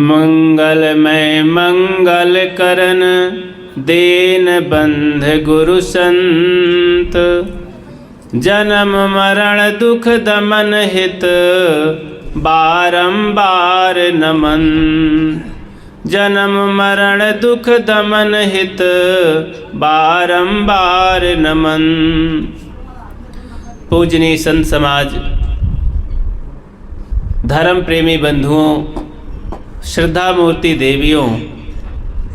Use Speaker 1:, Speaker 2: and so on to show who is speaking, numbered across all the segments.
Speaker 1: मंगलमय मंगल करन देन बंध गुरु संत, जन्म मरण दुख दमन हित बारंबार नमन। जन्म मरण दुख दमन हित बारंबार नमन। पूजनीय संत समाज, धर्म प्रेमी बंधुओं, श्रद्धा मूर्ति देवियों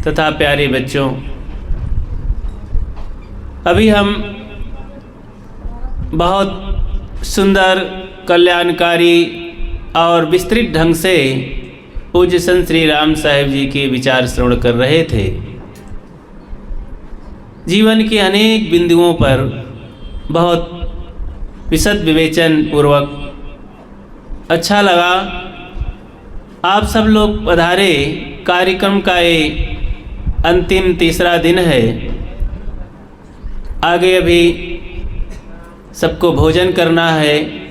Speaker 1: तथा प्यारे बच्चों, अभी हम बहुत सुंदर, कल्याणकारी और विस्तृत ढंग से पूज्य संत श्री राम साहेब जी के विचार श्रवण कर रहे थे। जीवन के अनेक बिंदुओं पर बहुत विशद विवेचन पूर्वक अच्छा लगा। आप सब लोग पधारे। कार्यक्रम का ये अंतिम तीसरा दिन है। आगे अभी सबको भोजन करना है।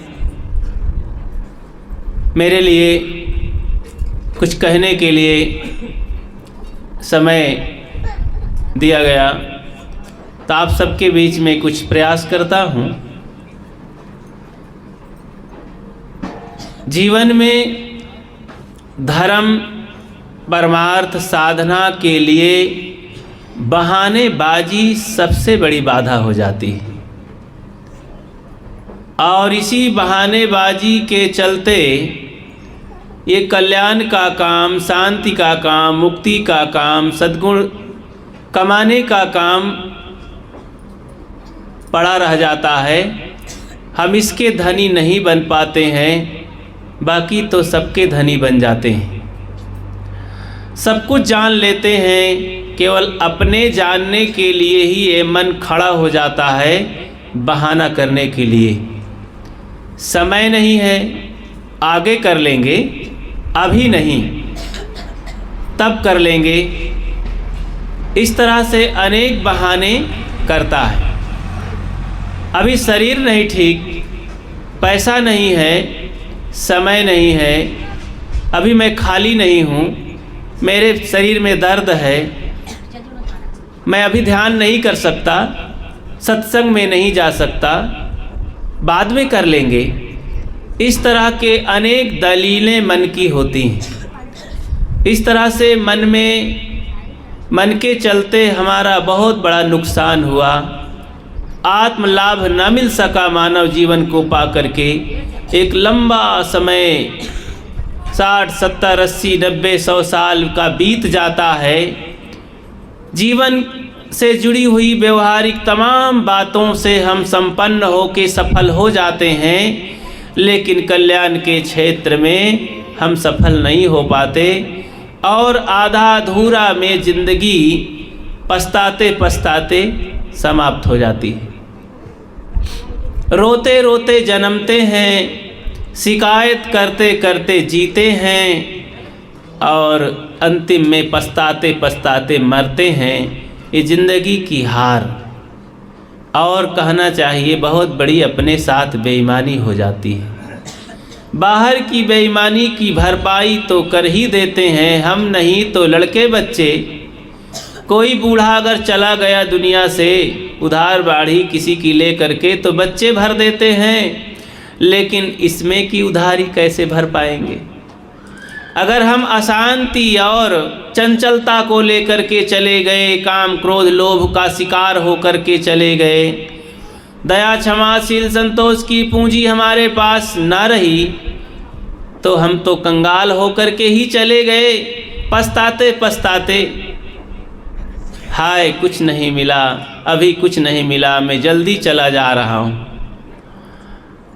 Speaker 1: मेरे लिए कुछ कहने के लिए समय दिया गया, तो आप सबके बीच में कुछ प्रयास करता हूँ। जीवन में धर्म परमार्थ साधना के लिए बहानेबाजी सबसे बड़ी बाधा हो जाती है, और इसी बहानेबाजी के चलते ये कल्याण का काम, शांति का काम, मुक्ति का काम, सद्गुण कमाने का काम पड़ा रह जाता है। हम इसके धनी नहीं बन पाते हैं, बाकी तो सबके धनी बन जाते हैं। सब कुछ जान लेते हैं, केवल अपने जानने के लिए ही ये मन खड़ा हो जाता है बहाना करने के लिए। समय नहीं है, आगे कर लेंगे, अभी नहीं, तब कर लेंगे। इस तरह से अनेक बहाने करता है। अभी शरीर नहीं ठीक, पैसा नहीं है, समय नहीं है, अभी मैं खाली नहीं हूँ, मेरे शरीर में दर्द है, मैं अभी ध्यान नहीं कर सकता, सत्संग में नहीं जा सकता, बाद में कर लेंगे। इस तरह के अनेक दलीलें मन की होती हैं। इस तरह से मन के चलते हमारा बहुत बड़ा नुकसान हुआ। आत्म लाभ न मिल सका मानव जीवन को पा करके। एक लंबा समय 60, 70, 80, 90, 100 साल का बीत जाता है। जीवन से जुड़ी हुई व्यवहारिक तमाम बातों से हम संपन्न होकर सफल हो जाते हैं, लेकिन कल्याण के क्षेत्र में हम सफल नहीं हो पाते, और आधा अधूरा में जिंदगी पछताते पछताते समाप्त हो जाती है। रोते रोते जन्मते हैं, शिकायत करते करते जीते हैं, और अंतिम में पछताते पछताते मरते हैं। ये जिंदगी की हार, और कहना चाहिए बहुत बड़ी अपने साथ बेईमानी हो जाती है। बाहर की बेईमानी की भरपाई तो कर ही देते हैं हम, नहीं तो लड़के बच्चे। कोई बूढ़ा अगर चला गया दुनिया से उधार बाढ़ी किसी की ले करके, तो बच्चे भर देते हैं, लेकिन इसमें की उधारी कैसे भर पाएंगे? अगर हम अशांति और चंचलता को लेकर के चले गए, काम क्रोध लोभ का शिकार होकर के चले गए, दया क्षमाशील संतोष की पूंजी हमारे पास ना रही, तो हम तो कंगाल होकर के ही चले गए, पछताते पछताते। हाय कुछ नहीं मिला, अभी कुछ नहीं मिला, मैं जल्दी चला जा रहा हूँ।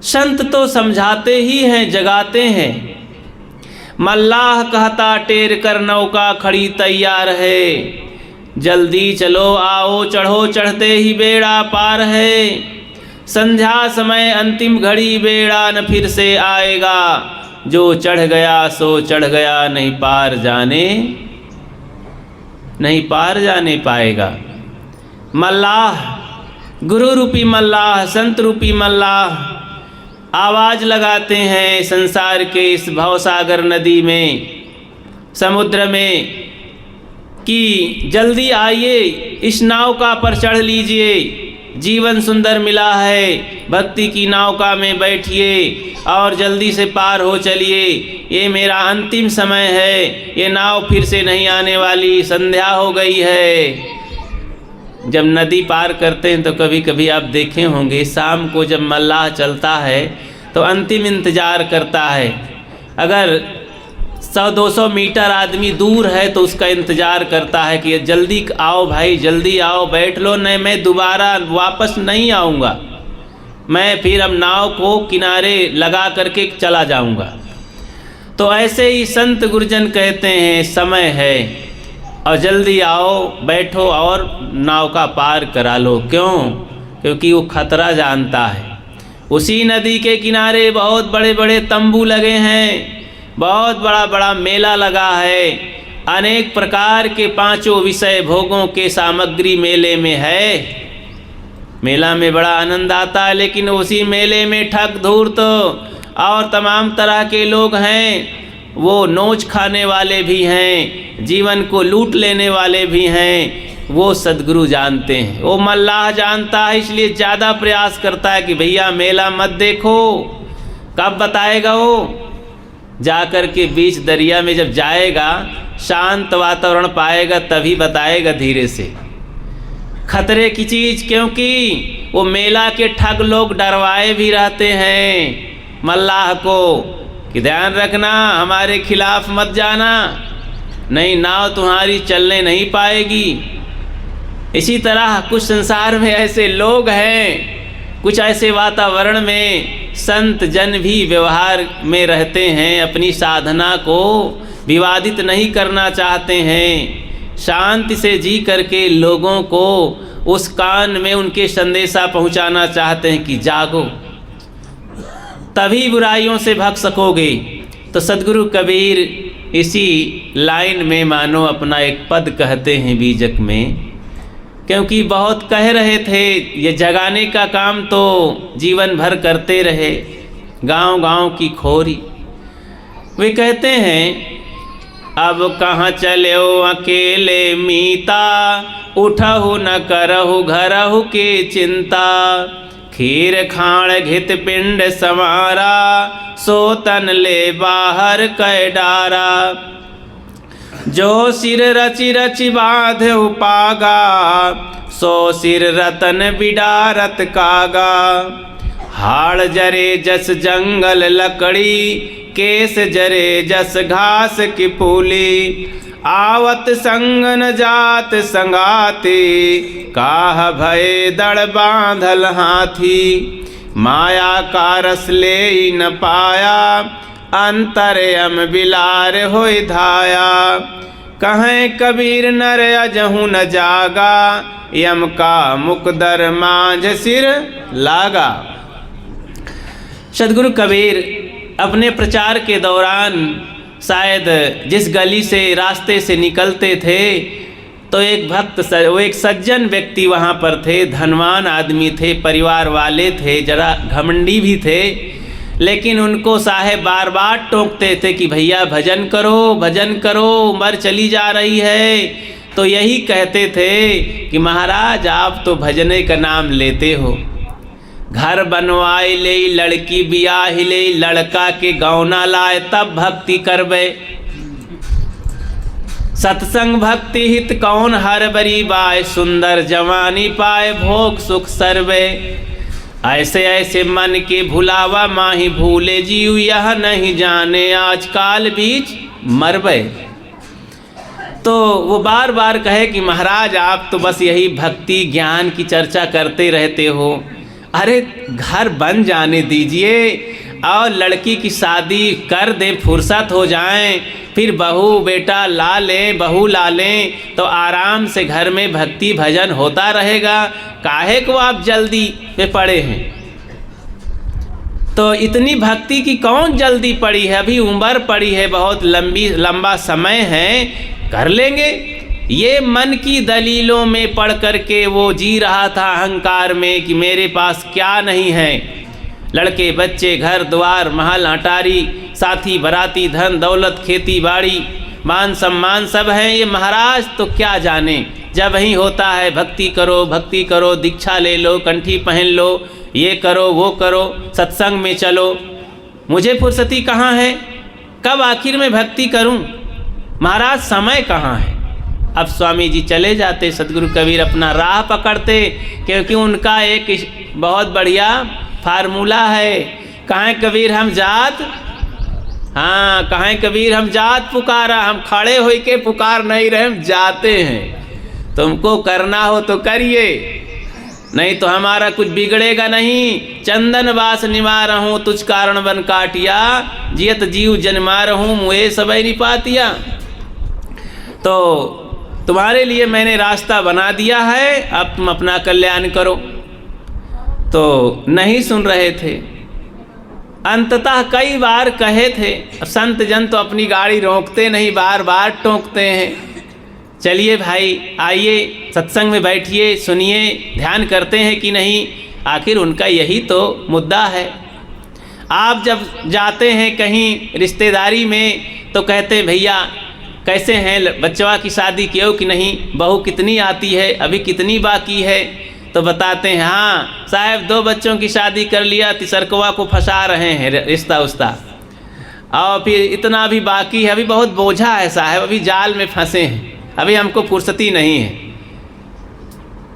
Speaker 1: संत तो समझाते ही हैं, जगाते हैं। मल्लाह कहता टेर कर नौका खड़ी तैयार है, जल्दी चलो आओ चढ़ो चढ़ते ही बेड़ा पार है। संध्या समय अंतिम घड़ी बेड़ा न फिर से आएगा, जो चढ़ गया सो चढ़ गया, नहीं पार जाने पाएगा। मल्लाह, गुरु रूपी मल्लाह, संत रूपी मल्लाह आवाज़ लगाते हैं संसार के इस भवसागर नदी में, समुद्र में, कि जल्दी आइए, इस नौका पर चढ़ लीजिए, जीवन सुंदर मिला है, भक्ति की नौका में बैठिए और जल्दी से पार हो चलिए, ये मेरा अंतिम समय है, ये नाव फिर से नहीं आने वाली, संध्या हो गई है। जब नदी पार करते हैं तो कभी कभी आप देखे होंगे, शाम को जब मल्लाह चलता है तो अंतिम इंतज़ार करता है। अगर 100-200 मीटर आदमी दूर है तो उसका इंतज़ार करता है कि जल्दी आओ भाई, जल्दी आओ, बैठ लो, नहीं मैं दोबारा वापस नहीं आऊँगा, मैं फिर अब नाव को किनारे लगा करके चला जाऊँगा। तो ऐसे ही संत गुरुजन कहते हैं समय है और जल्दी आओ, बैठो और नाव का पार करा लो। क्यों? क्योंकि वो खतरा जानता है। उसी नदी के किनारे बहुत बड़े बड़े तंबू लगे हैं, बहुत बड़ा बड़ा मेला लगा है, अनेक प्रकार के 5 विषय भोगों के सामग्री मेले में है। मेला में बड़ा आनंद आता है, लेकिन उसी मेले में ठग धूर्त और तमाम तरह के लोग हैं, वो नोच खाने वाले भी हैं, जीवन को लूट लेने वाले भी हैं। वो सद्गुरु जानते हैं, वो मल्लाह जानता है, इसलिए ज़्यादा प्रयास करता है कि भैया मेला मत देखो। कब बताएगा वो? जाकर के बीच दरिया में जब जाएगा, शांत वातावरण पाएगा, तभी बताएगा धीरे से। खतरे की चीज़, क्योंकि वो मेला के ठग लोग डरवाए भी रहते हैं मल्लाह को कि ध्यान रखना, हमारे खिलाफ मत जाना, नहीं नाव तुम्हारी चलने नहीं पाएगी। इसी तरह कुछ संसार में ऐसे लोग हैं, कुछ ऐसे वातावरण में संत जन भी व्यवहार में रहते हैं, अपनी साधना को विवादित नहीं करना चाहते हैं, शांति से जी करके लोगों को उस कान में उनके संदेशा पहुंचाना चाहते हैं कि जागो, तभी बुराइयों से भाग सकोगे। तो सद्गुरु कबीर इसी लाइन में मानो अपना एक पद कहते हैं बीजक में, क्योंकि बहुत कह रहे थे, ये जगाने का काम तो जीवन भर करते रहे, गांव गांव की खोरी। वे कहते हैं, अब कहाँ चले हो अकेले मीता, उठहु न करहु घरहु के चिंता, खीर खाण घित पिंड समारा, सो तन ले बाहर कै डारा, जो सिर रचि रचि बाध उपागा, सो सिर रतन बिडारत कागा, हाड़ जरे जस जंगल लकड़ी, केस जरे जस घास की फूली, आवत संग न जात संगाती, काह भय दड़ बांधल हाथी, माया का रस ले न पाया, अंतरयम बिलार होय धाया, कहें कबीर नर अजहू न जागा, यम का मुकदर मांझ सिर लागा। सद्गुरु कबीर अपने प्रचार के दौरान शायद जिस गली से रास्ते से निकलते थे तो एक भक्त, वो एक सज्जन व्यक्ति वहाँ पर थे, धनवान आदमी थे, परिवार वाले थे, जरा घमंडी भी थे, लेकिन उनको साहेब बार बार टोकते थे कि भैया भजन करो, भजन करो, उम्र चली जा रही है। तो यही कहते थे कि महाराज आप तो भजने का नाम लेते हो, घर बनवाए ले, लड़की बियाह ले, लड़का के गौना लाए तब भक्ति करबे, सत्संग भक्ति हित कौन हर बरी बाय, सुंदर जवानी पाए भोग सुख सर्वे, ऐसे ऐसे मन के भुलावा माही भूले जीव, यह नहीं जाने आज काल बीच मरबे। तो वो बार बार कहे कि महाराज आप तो बस यही भक्ति ज्ञान की चर्चा करते रहते हो, अरे घर बन जाने दीजिए और लड़की की शादी कर दें, फुर्सत हो जाएं, फिर बहू बेटा ला लें, बहू ला लें, तो आराम से घर में भक्ति भजन होता रहेगा, काहे को आप जल्दी पे पड़े हैं। तो इतनी भक्ति की कौन जल्दी पड़ी है, अभी उम्र पड़ी है, बहुत लंबा समय है, कर लेंगे। ये मन की दलीलों में पढ़ करके वो जी रहा था अहंकार में कि मेरे पास क्या नहीं है, लड़के बच्चे, घर द्वार, महल अटारी, साथी बराती, धन दौलत, खेती बाड़ी, मान सम्मान सब है। ये महाराज तो क्या जाने, जब ही होता है भक्ति करो, दीक्षा ले लो, कंठी पहन लो, ये करो वो करो, सत्संग में चलो। मुझे फुर्सती कहाँ है, कब आखिर में भक्ति करूं? महाराज समय कहाँ है? अब स्वामी जी चले जाते, सदगुरु कबीर अपना राह पकड़ते, क्योंकि उनका एक बहुत बढ़िया फार्मूला है, कहाँ कबीर हम जात, हाँ कहाँ कबीर हम जात पुकारा, हम खड़े हो के पुकार नहीं रहे, हम जाते हैं। तुमको करना हो तो करिए, नहीं तो हमारा कुछ बिगड़ेगा नहीं। चंदन वास निमा रहूं, तुझ कारण बन काटिया, जियत जीव जन्मा रहूं, मुझे सबई निपातिया। तो तुम्हारे लिए मैंने रास्ता बना दिया है, अब तुम अपना कल्याण करो। तो नहीं सुन रहे थे। अंततः कई बार कहे थे, संत जन तो अपनी गाड़ी रोकते नहीं, बार बार टोकते हैं। चलिए भाई आइए सत्संग में बैठिए, सुनिए, ध्यान करते हैं कि नहीं, आखिर उनका यही तो मुद्दा है। आप जब जाते हैं कहीं रिश्तेदारी में तो कहते हैं भैया कैसे हैं, बच्चवा की शादी किए कि नहीं, बहू कितनी आती है, अभी कितनी बाकी है? तो बताते हैं हाँ साहब 2 बच्चों की शादी कर लिया, तिसरकवा को फंसा रहे हैं रिश्ता उस्ता, और फिर इतना भी बाकी है, अभी बहुत बोझा है साहब, अभी जाल में फंसे हैं, अभी हमको फुर्सती नहीं है।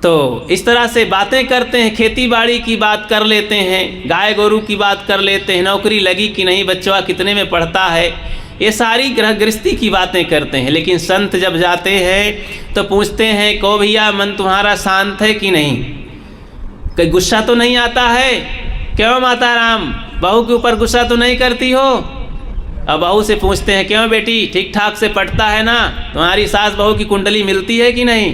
Speaker 1: तो इस तरह से बातें करते हैं, खेती बाड़ी की बात कर लेते हैं, गाय गोरू की बात कर लेते हैं, नौकरी लगी कि नहीं, बच्चा कितने में पढ़ता है, ये सारी गृहस्थी की बातें करते हैं। लेकिन संत जब जाते हैं तो पूछते हैं को भैया मन तुम्हारा शांत है कि नहीं, कोई गुस्सा तो नहीं आता है? क्यों माता राम, बहू के ऊपर गुस्सा तो नहीं करती हो? अब बहू से पूछते हैं क्यों बेटी, ठीक ठाक से पटता है ना, तुम्हारी सास बहू की कुंडली मिलती है कि नहीं?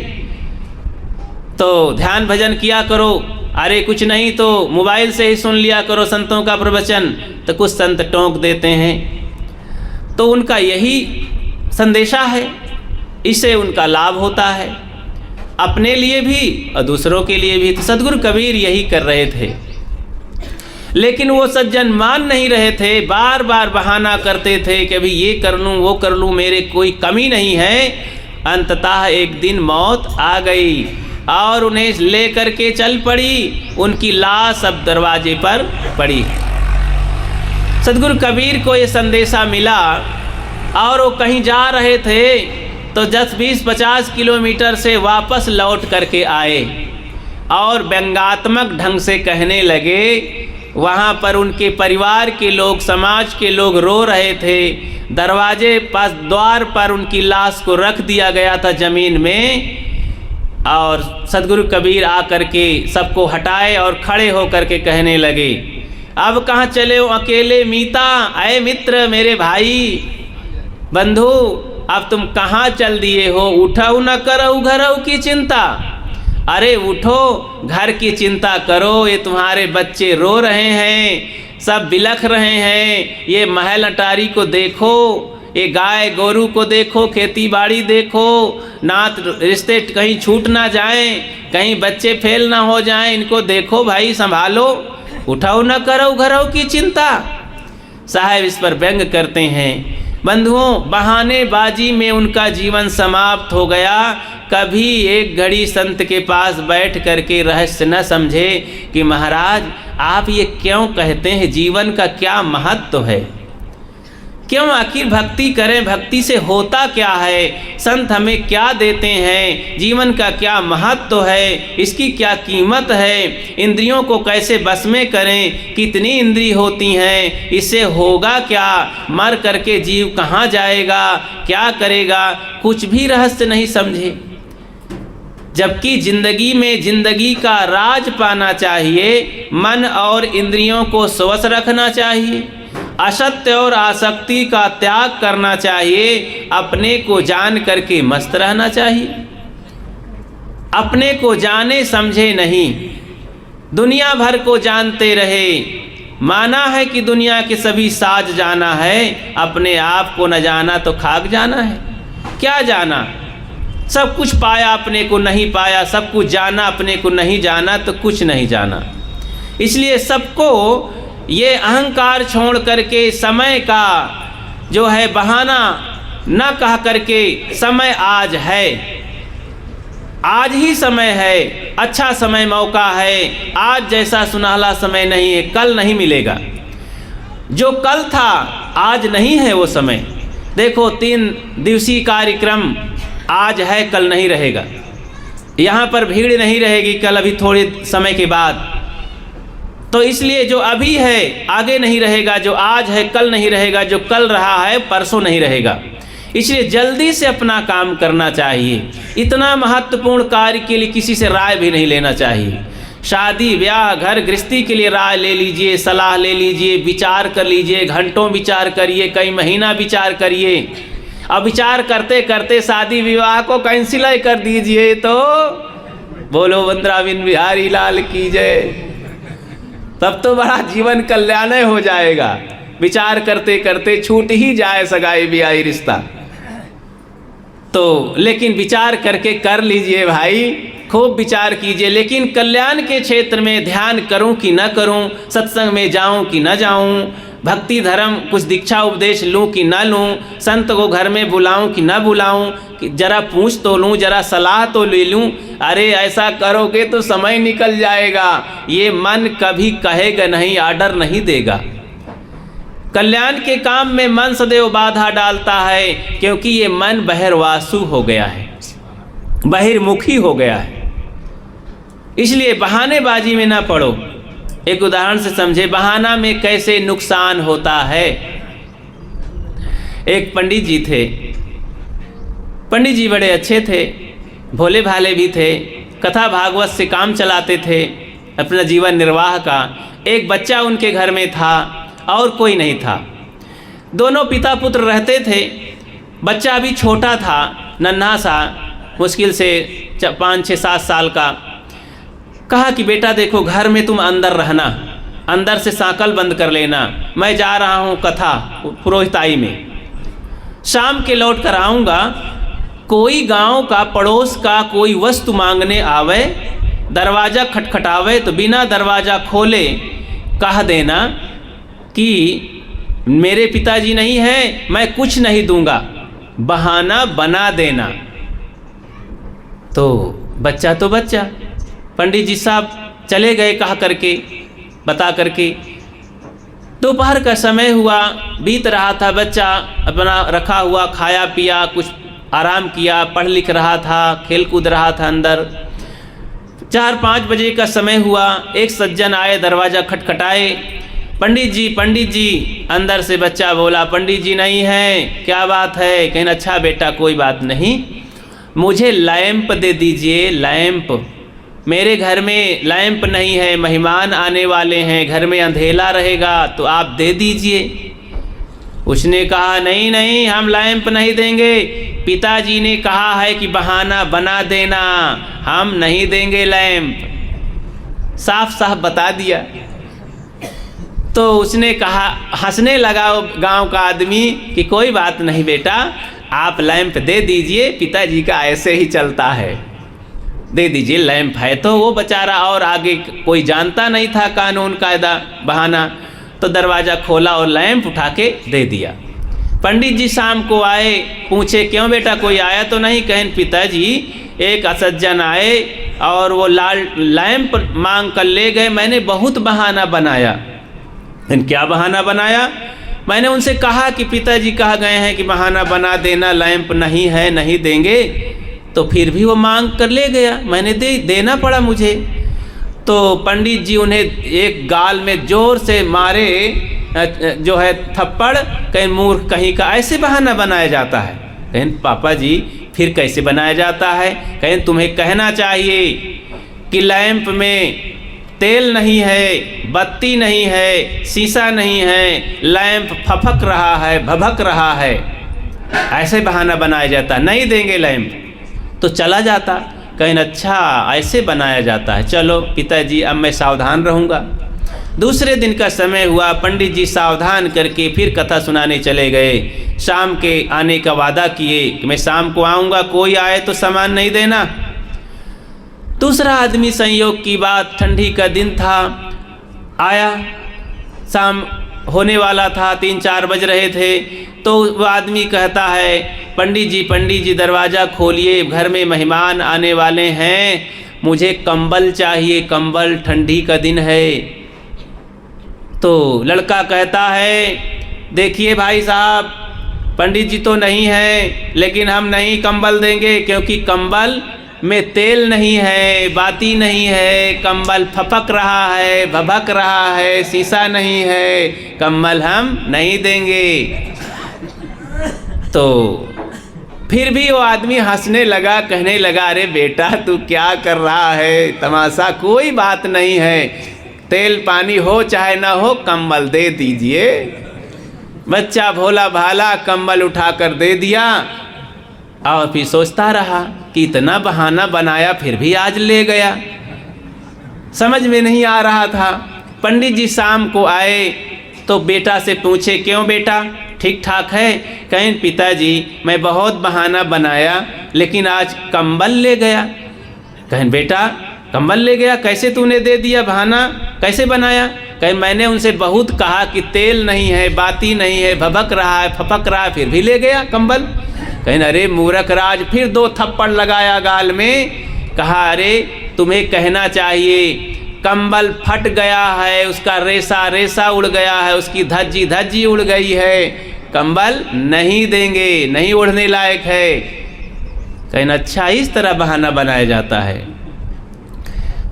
Speaker 1: तो ध्यान भजन किया करो, अरे कुछ नहीं तो मोबाइल से ही सुन लिया करो संतों का प्रवचन। तो कुछ संत टोंक देते हैं। तो उनका यही संदेशा है, इससे उनका लाभ होता है अपने लिए भी और दूसरों के लिए भी। तो सदगुरु कबीर यही कर रहे थे, लेकिन वो सज्जन मान नहीं रहे थे, बार बार बहाना करते थे कि अभी ये कर लूँ वो कर लूँ, मेरे कोई कमी नहीं है। अंततः एक दिन मौत आ गई और उन्हें ले करके चल पड़ी, उनकी लाश अब दरवाजे पर पड़ी। सदगुरु कबीर को ये संदेशा मिला और वो कहीं जा रहे थे तो 10, 20, 50 किलोमीटर से वापस लौट करके आए और व्यंग्यात्मक ढंग से कहने लगे। वहाँ पर उनके परिवार के लोग, समाज के लोग रो रहे थे। दरवाजे पास द्वार पर उनकी लाश को रख दिया गया था ज़मीन में, और सदगुरु कबीर आकर के सबको हटाए और खड़े होकर के कहने लगे, अब कहाँ चले हो अकेले मीता, अय मित्र मेरे भाई बंधु, अब तुम कहाँ चल दिए हो? उठो न करो घरों की चिंता, अरे उठो घर की चिंता करो, ये तुम्हारे बच्चे रो रहे हैं, सब बिलख रहे हैं, ये महल अटारी को देखो, ये गाय गोरू को देखो, खेती बाड़ी देखो, नात रिश्ते कहीं छूट ना जाएं, कहीं बच्चे फेल ना हो जाएं, इनको देखो भाई संभालो, उठाओ न करो घरों की चिंता। साहब इस पर व्यंग करते हैं। बंधुओं, बहानेबाजी में उनका जीवन समाप्त हो गया। कभी एक घड़ी संत के पास बैठ करके रहस्य न समझे कि महाराज आप ये क्यों कहते हैं, जीवन का क्या महत्व है, क्यों आखिर भक्ति करें, भक्ति से होता क्या है, संत हमें क्या देते हैं, जीवन का क्या महत्व है, इसकी क्या कीमत है, इंद्रियों को कैसे बस में करें, कितनी इंद्रिय होती हैं, इससे होगा क्या, मर करके जीव कहाँ जाएगा, क्या करेगा, कुछ भी रहस्य नहीं समझे। जबकि जिंदगी में जिंदगी का राज पाना चाहिए, मन और इंद्रियों को स्वश रखना चाहिए, असत्य और आसक्ति का त्याग करना चाहिए, अपने को जान करके मस्त रहना चाहिए। अपने को जाने समझे नहीं, दुनिया भर को जानते रहे, माना है कि दुनिया के सभी साज जाना है, अपने आप को न जाना तो खाक जाना है। क्या जाना, सब कुछ पाया अपने को नहीं पाया, सब कुछ जाना अपने को नहीं जाना तो कुछ नहीं जाना। इसलिए सबको ये अहंकार छोड़ करके समय का जो है बहाना न कह करके समय आज है, आज ही समय है, अच्छा समय मौका है। आज जैसा सुनहला समय नहीं है, कल नहीं मिलेगा। जो कल था आज नहीं है वो समय। देखो 3 दिवसीय कार्यक्रम आज है, कल नहीं रहेगा। यहाँ पर भीड़ नहीं रहेगी कल, अभी थोड़े समय के बाद। तो इसलिए जो अभी है आगे नहीं रहेगा, जो आज है कल नहीं रहेगा, जो कल रहा है परसों नहीं रहेगा। इसलिए जल्दी से अपना काम करना चाहिए। इतना महत्वपूर्ण कार्य के लिए किसी से राय भी नहीं लेना चाहिए। शादी ब्याह घर गृहस्थी के लिए राय ले लीजिए, सलाह ले लीजिए, विचार कर लीजिए, घंटों विचार करिए, कई महीना विचार करिए। अब विचार करते करते शादी विवाह को कैंसिल कर दीजिए तो बोलो वृंदावन बिहारी लाल की जय। तब तो बड़ा जीवन कल्याण हो जाएगा। विचार करते करते छूट ही जाए सगाई ब्याही रिश्ता। तो लेकिन विचार करके कर लीजिए भाई, खूब विचार कीजिए। लेकिन कल्याण के क्षेत्र में ध्यान करूं कि न करूं, सत्संग में जाऊं कि न जाऊं, भक्ति धर्म कुछ दीक्षा उपदेश लूं कि न लूं, संत को घर में बुलाऊं कि न बुलाऊं, कि जरा पूछ तो लूं, जरा सलाह तो ले लूं। अरे ऐसा करोगे तो समय निकल जाएगा। ये मन कभी कहेगा नहीं, आर्डर नहीं देगा। कल्याण के काम में मन सदैव बाधा डालता है, क्योंकि ये मन बहिर्वासु हो गया है, बहिर्मुखी हो गया है। इसलिए बहानेबाजी में ना पड़ो। एक उदाहरण से समझे बहाना में कैसे नुकसान होता है। एक पंडित जी थे। पंडित जी बड़े अच्छे थे, भोले भाले भी थे, कथा भागवत से काम चलाते थे अपना जीवन निर्वाह का। एक बच्चा उनके घर में था और कोई नहीं था। दोनों पिता पुत्र रहते थे। बच्चा अभी छोटा था, नन्हा सा, मुश्किल से 5, 6, 7 साल का। कहा कि बेटा देखो घर में तुम अंदर रहना, अंदर से सांकल बंद कर लेना, मैं जा रहा हूँ कथा पुरोहिताई में, शाम के लौट कर आऊँगा। कोई गांव का पड़ोस का कोई वस्तु मांगने आवे, दरवाज़ा खटखटावे तो बिना दरवाज़ा खोले कह देना कि मेरे पिताजी नहीं हैं, मैं कुछ नहीं दूंगा, बहाना बना देना। तो बच्चा तो बच्चा, पंडित जी साहब चले गए कहा करके, बता करके। दोपहर का समय हुआ, बीत रहा था। बच्चा अपना रखा हुआ खाया पिया, कुछ आराम किया, पढ़ लिख रहा था, खेल कूद रहा था अंदर। 4-5 बजे का समय हुआ। एक सज्जन आए, दरवाज़ा खटखटाए, पंडित जी। अंदर से बच्चा बोला पंडित जी नहीं हैं, क्या बात है? कहना अच्छा बेटा कोई बात नहीं, मुझे लैंप दे दीजिए, लैंप। मेरे घर में लैंप नहीं है, मेहमान आने वाले हैं, घर में अंधेला रहेगा तो आप दे दीजिए। उसने कहा नहीं नहीं, हम लैंप नहीं देंगे, पिताजी ने कहा है कि बहाना बना देना, हम नहीं देंगे लैंप। साफ साफ बता दिया। तो उसने कहा, हंसने लगा गांव का आदमी कि कोई बात नहीं बेटा, आप लैंप दे दीजिए, पिताजी का ऐसे ही चलता है, दे दीजिए, लैंप है। तो वो बेचारा, और आगे कोई जानता नहीं था कानून कायदा, बहाना, तो दरवाज़ा खोला और लैंप उठा के दे दिया। पंडित जी शाम को आए, पूछे क्यों बेटा कोई आया तो नहीं? कहें पिताजी एक असज्जन आए और वो लैंप मांग कर ले गए, मैंने बहुत बहाना बनाया। क्या बहाना बनाया? मैंने उनसे कहा कि पिताजी कहा गए हैं कि बहाना बना देना, लैंप नहीं है, नहीं देंगे, तो फिर भी वो मांग कर ले गया, मैंने देना पड़ा मुझे। तो पंडित जी उन्हें एक गाल में जोर से मारे, जो है थप्पड़। कहीं मूर्ख कहीं का, ऐसे बहाना बनाया जाता है? कहें पापा जी फिर कैसे बनाया जाता है? कहें तुम्हें कहना चाहिए कि लैंप में तेल नहीं है, बत्ती नहीं है, शीशा नहीं है, लैंप फफक रहा है, भभक रहा है, ऐसे बहाना बनाया जाता, नहीं देंगे लैंप, तो चला जाता। कहें अच्छा ऐसे बनाया जाता है, चलो पिताजी अब मैं सावधान रहूँगा। दूसरे दिन का समय हुआ, पंडित जी सावधान करके फिर कथा सुनाने चले गए। शाम के आने का वादा किए कि मैं शाम को आऊँगा, कोई आए तो सामान नहीं देना। दूसरा आदमी, संयोग की बात, ठंडी का दिन था, आया, शाम होने वाला था, 3-4 बज रहे थे। तो वो आदमी कहता है, पंडित जी दरवाज़ा खोलिए, घर में मेहमान आने वाले हैं, मुझे कंबल चाहिए, कंबल, ठंडी का दिन है। तो लड़का कहता है, देखिए भाई साहब, पंडित जी तो नहीं है, लेकिन हम नहीं कंबल देंगे, क्योंकि कंबल में तेल नहीं है, बाती नहीं है, कंबल फपक रहा है, भभक रहा है, शीशा नहीं है, कंबल हम नहीं देंगे। तो फिर भी वो आदमी हंसने लगा, कहने लगा, अरे बेटा तू क्या कर रहा है, तमाशा, कोई बात नहीं है, तेल पानी हो चाहे ना हो, कंबल दे दीजिए। बच्चा भोला भाला कंबल उठाकर दे दिया और फिर सोचता रहा कि इतना बहाना बनाया फिर भी आज ले गया, समझ में नहीं आ रहा था। पंडित जी शाम को आए तो बेटा से पूछे, क्यों बेटा, ठीक ठाक है? कहें, पिताजी मैं बहुत बहाना बनाया, लेकिन आज कंबल ले गया। कहें, बेटा कंबल ले गया, कैसे तूने दे दिया, बहाना कैसे बनाया? कहें, मैंने उनसे बहुत कहा कि तेल नहीं है, बाती नहीं है, भभक रहा है, फपक रहा है, फिर भी ले गया कंबल। कहें, अरे मूर्ख राज, फिर 2 थप्पड़ लगाया गाल में, कहा, अरे तुम्हें कहना चाहिए, कंबल फट गया है, उसका रेसा रेसा उड़ गया है, उसकी धज्जी धज्जी उड़ गई है, कंबल नहीं देंगे, नहीं ओढ़ने लायक है। कहें, अच्छा इस तरह बहाना बनाया जाता है।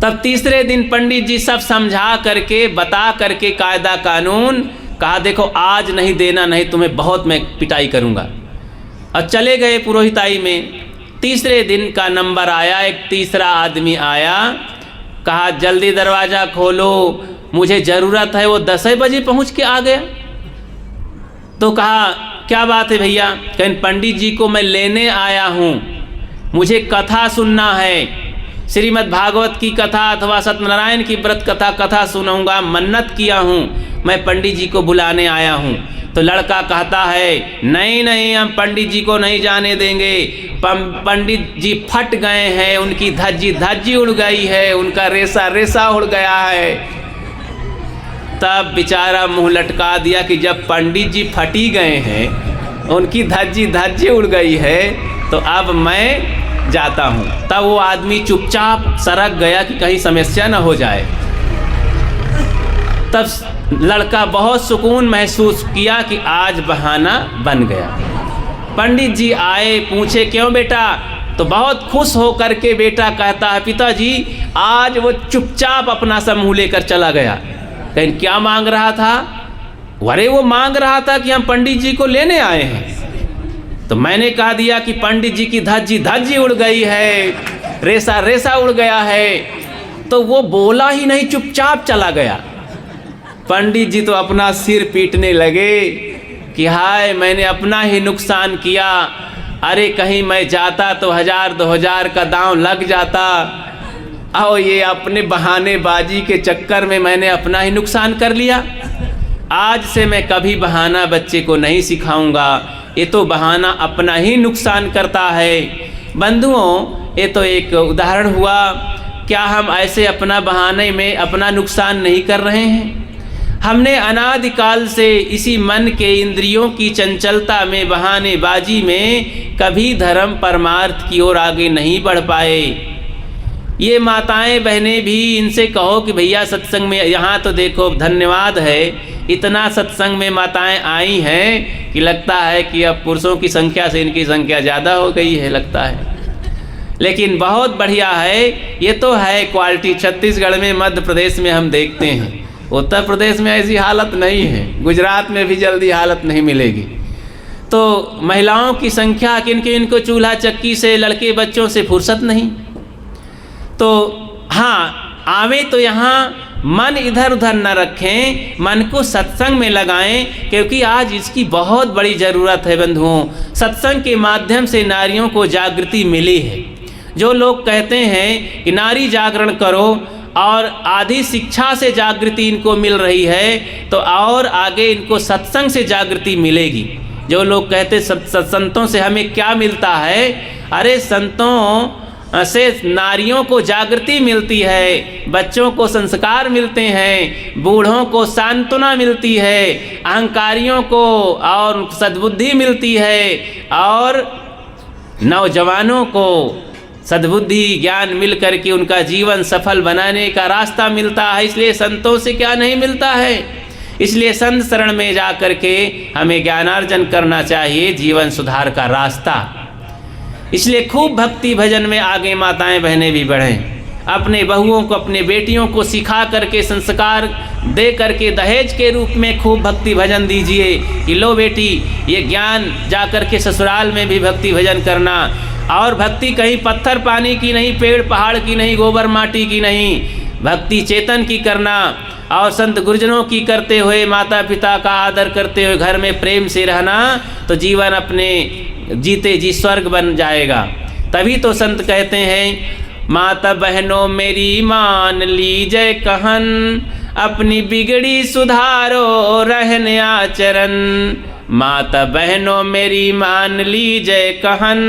Speaker 1: तब तीसरे दिन पंडित जी सब समझा करके, बता करके कायदा कानून, कहा देखो आज नहीं देना, नहीं तुम्हें बहुत मैं पिटाई करूँगा। और चले गए पुरोहिताई में। तीसरे दिन का नंबर आया, एक तीसरा आदमी आया, कहा जल्दी दरवाज़ा खोलो, मुझे ज़रूरत है। वो 10 बजे पहुँच के आ गया। तो कहा क्या बात है भैया? कहें, पंडित जी को मैं लेने आया हूँ, मुझे कथा सुनना है, श्रीमद् भागवत की कथा अथवा सत्यनारायण की व्रत कथा सुनाऊंगा, मन्नत किया हूँ, मैं पंडित जी को बुलाने आया हूँ। तो लड़का कहता है, नहीं नहीं, हम पंडित जी को नहीं जाने देंगे, पंडित जी फट गए हैं, उनकी धज्जी धज्जी उड़ गई है, उनका रेसा रेसा उड़ गया है। तब बेचारा मुंह लटका दिया कि जब पंडित जी फटी गए हैं, उनकी धज्जी धज्जी उड़ गई है, तो अब मैं जाता हूँ। तब वो आदमी चुपचाप सरक गया कि कहीं समस्या न हो जाए। तब लड़का बहुत सुकून महसूस किया कि आज बहाना बन गया। पंडित जी आए, पूछे क्यों बेटा? तो बहुत खुश हो करके बेटा कहता है, पिताजी आज वो चुपचाप अपना सा मुँह लेकर चला गया। कहीं क्या मांग रहा था? अरे वो मांग रहा था कि हम पंडित जी को लेने आए हैं। तो मैंने कह दिया कि पंडित जी की धज्जी धज्जी उड़ गई है, रेसा रेसा उड़ गया है। तो वो बोला ही नहीं, चुपचाप चला गया। पंडित जी तो अपना सिर पीटने लगे कि हाय मैंने अपना ही नुकसान किया, अरे कहीं मैं जाता तो 1000-2000 का दांव लग जाता, और ये अपने बहानेबाजी के चक्कर में मैंने अपना ही नुकसान कर लिया। आज से मैं कभी बहाना बच्चे को नहीं सिखाऊंगा, ये तो बहाना अपना ही नुकसान करता है। बंधुओं, ये तो एक उदाहरण हुआ, क्या हम ऐसे अपना बहाने में अपना नुकसान नहीं कर रहे हैं? हमने अनादिकाल से इसी मन के इंद्रियों की चंचलता में, बहानेबाजी में कभी धर्म परमार्थ की ओर आगे नहीं बढ़ पाए। ये माताएं बहनें भी, इनसे कहो कि भैया सत्संग में, यहाँ तो देखो धन्यवाद है, इतना सत्संग में माताएं आई हैं कि लगता है कि अब पुरुषों की संख्या से इनकी संख्या ज़्यादा हो गई है लगता है। लेकिन बहुत बढ़िया है, ये तो है क्वालिटी। छत्तीसगढ़ में, मध्य प्रदेश में हम देखते हैं, उत्तर प्रदेश में ऐसी हालत नहीं है, गुजरात में भी जल्दी हालत नहीं मिलेगी। तो महिलाओं की संख्या, किनके इनको चूल्हा चक्की से, लड़के बच्चों से फुर्सत नहीं। तो हाँ, आवे तो यहाँ मन इधर उधर न रखें, मन को सत्संग में लगाएं, क्योंकि आज इसकी बहुत बड़ी ज़रूरत है बंधुओं। सत्संग के माध्यम से नारियों को जागृति मिली है। जो लोग कहते हैं कि नारी जागरण करो, और आधी शिक्षा से जागृति इनको मिल रही है, तो और आगे इनको सत्संग से जागृति मिलेगी। जो लोग कहते संतों से हमें क्या मिलता है? अरे संतों, से नारियों को जागृति मिलती है, बच्चों को संस्कार मिलते हैं, बूढ़ों को सांत्वना मिलती है, अहंकारियों को और सद्बुद्धि मिलती है, और नौजवानों को सद्बुद्धि ज्ञान मिल कर के उनका जीवन सफल बनाने का रास्ता मिलता है। इसलिए संतों से क्या नहीं मिलता है, इसलिए संत शरण में जा कर के हमें ज्ञानार्जन करना चाहिए, जीवन सुधार का रास्ता। इसलिए खूब भक्ति भजन में आगे माताएं बहनें भी बढ़ें, अपने बहुओं को अपने बेटियों को सिखा करके संस्कार दे करके दहेज के रूप में खूब भक्ति भजन दीजिए कि लो बेटी ये ज्ञान जा कर के ससुराल में भी भक्ति भजन करना। और भक्ति कहीं पत्थर पानी की नहीं, पेड़ पहाड़ की नहीं, गोबर माटी की नहीं, भक्ति चेतन की करना और संत गुरुजनों की करते हुए, माता पिता का आदर करते हुए घर में प्रेम से रहना, तो जीवन अपने जीते जी स्वर्ग बन जाएगा। तभी तो संत कहते हैं माता बहनों मेरी मान लीजिए कहन, अपनी बिगड़ी सुधारो रहने आचरण। माता बहनों मेरी मान लीजिए कहन,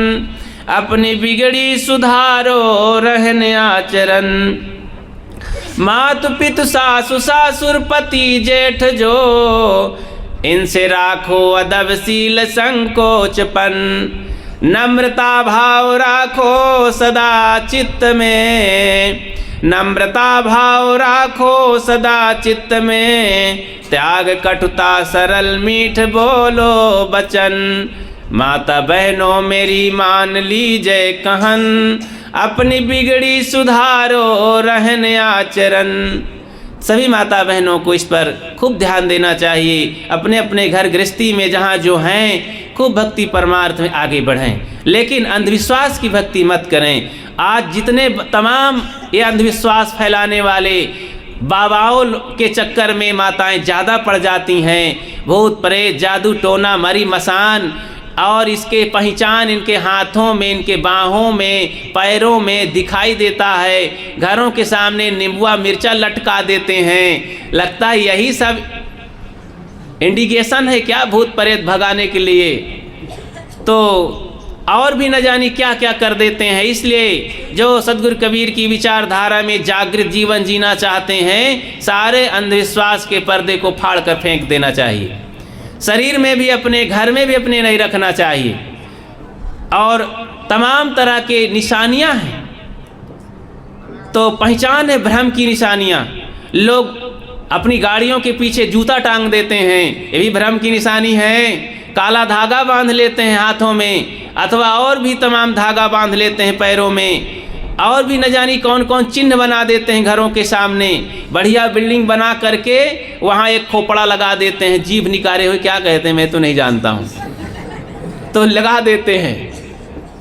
Speaker 1: अपनी बिगड़ी सुधारो रहने आचरण। मातु पितु सासु सासुर पति जेठ जो, इनसे राखो अदबशील संकोचपन। नम्रता भाव राखो सदा चित्त में, नम्रता भाव राखो सदा चित्त में। त्याग कटुता सरल मीठ बोलो बचन। माता बहनों मेरी मान लीजिए कहन, अपनी बिगड़ी सुधारो रहने आचरण। सभी माता बहनों को इस पर खूब ध्यान देना चाहिए। अपने अपने घर गृहस्थी में जहाँ जो हैं खूब भक्ति परमार्थ में आगे बढ़ें, लेकिन अंधविश्वास की भक्ति मत करें। आज जितने तमाम ये अंधविश्वास फैलाने वाले बाबाओं के चक्कर में माताएं ज़्यादा पड़ जाती हैं। भूत प्रेत जादू टोना मरी मसान और इसके पहचान इनके हाथों में, इनके बाहों में, पैरों में दिखाई देता है। घरों के सामने नींबुआ मिर्चा लटका देते हैं। लगता है यही सब इंडिकेशन है क्या भूत प्रेत भगाने के लिए, तो और भी न जानी क्या क्या कर देते हैं। इसलिए जो सदगुरु कबीर की विचारधारा में जागृत जीवन जीना चाहते हैं, सारे अंधविश्वास के पर्दे को फाड़ कर फेंक देना चाहिए। शरीर में भी अपने, घर में भी अपने नहीं रखना चाहिए। और तमाम तरह के निशानियां हैं, तो पहचान है भ्रम की निशानियां। लोग अपनी गाड़ियों के पीछे जूता टांग देते हैं, ये भी भ्रम की निशानी है। काला धागा बांध लेते हैं हाथों में, अथवा और भी तमाम धागा बांध लेते हैं पैरों में, और भी न जानी कौन कौन चिन्ह बना देते हैं घरों के सामने। बढ़िया बिल्डिंग बना करके वहाँ एक खोपड़ा लगा देते हैं, जीभ निकाले हुए, क्या कहते हैं मैं तो नहीं जानता हूँ, तो लगा देते हैं।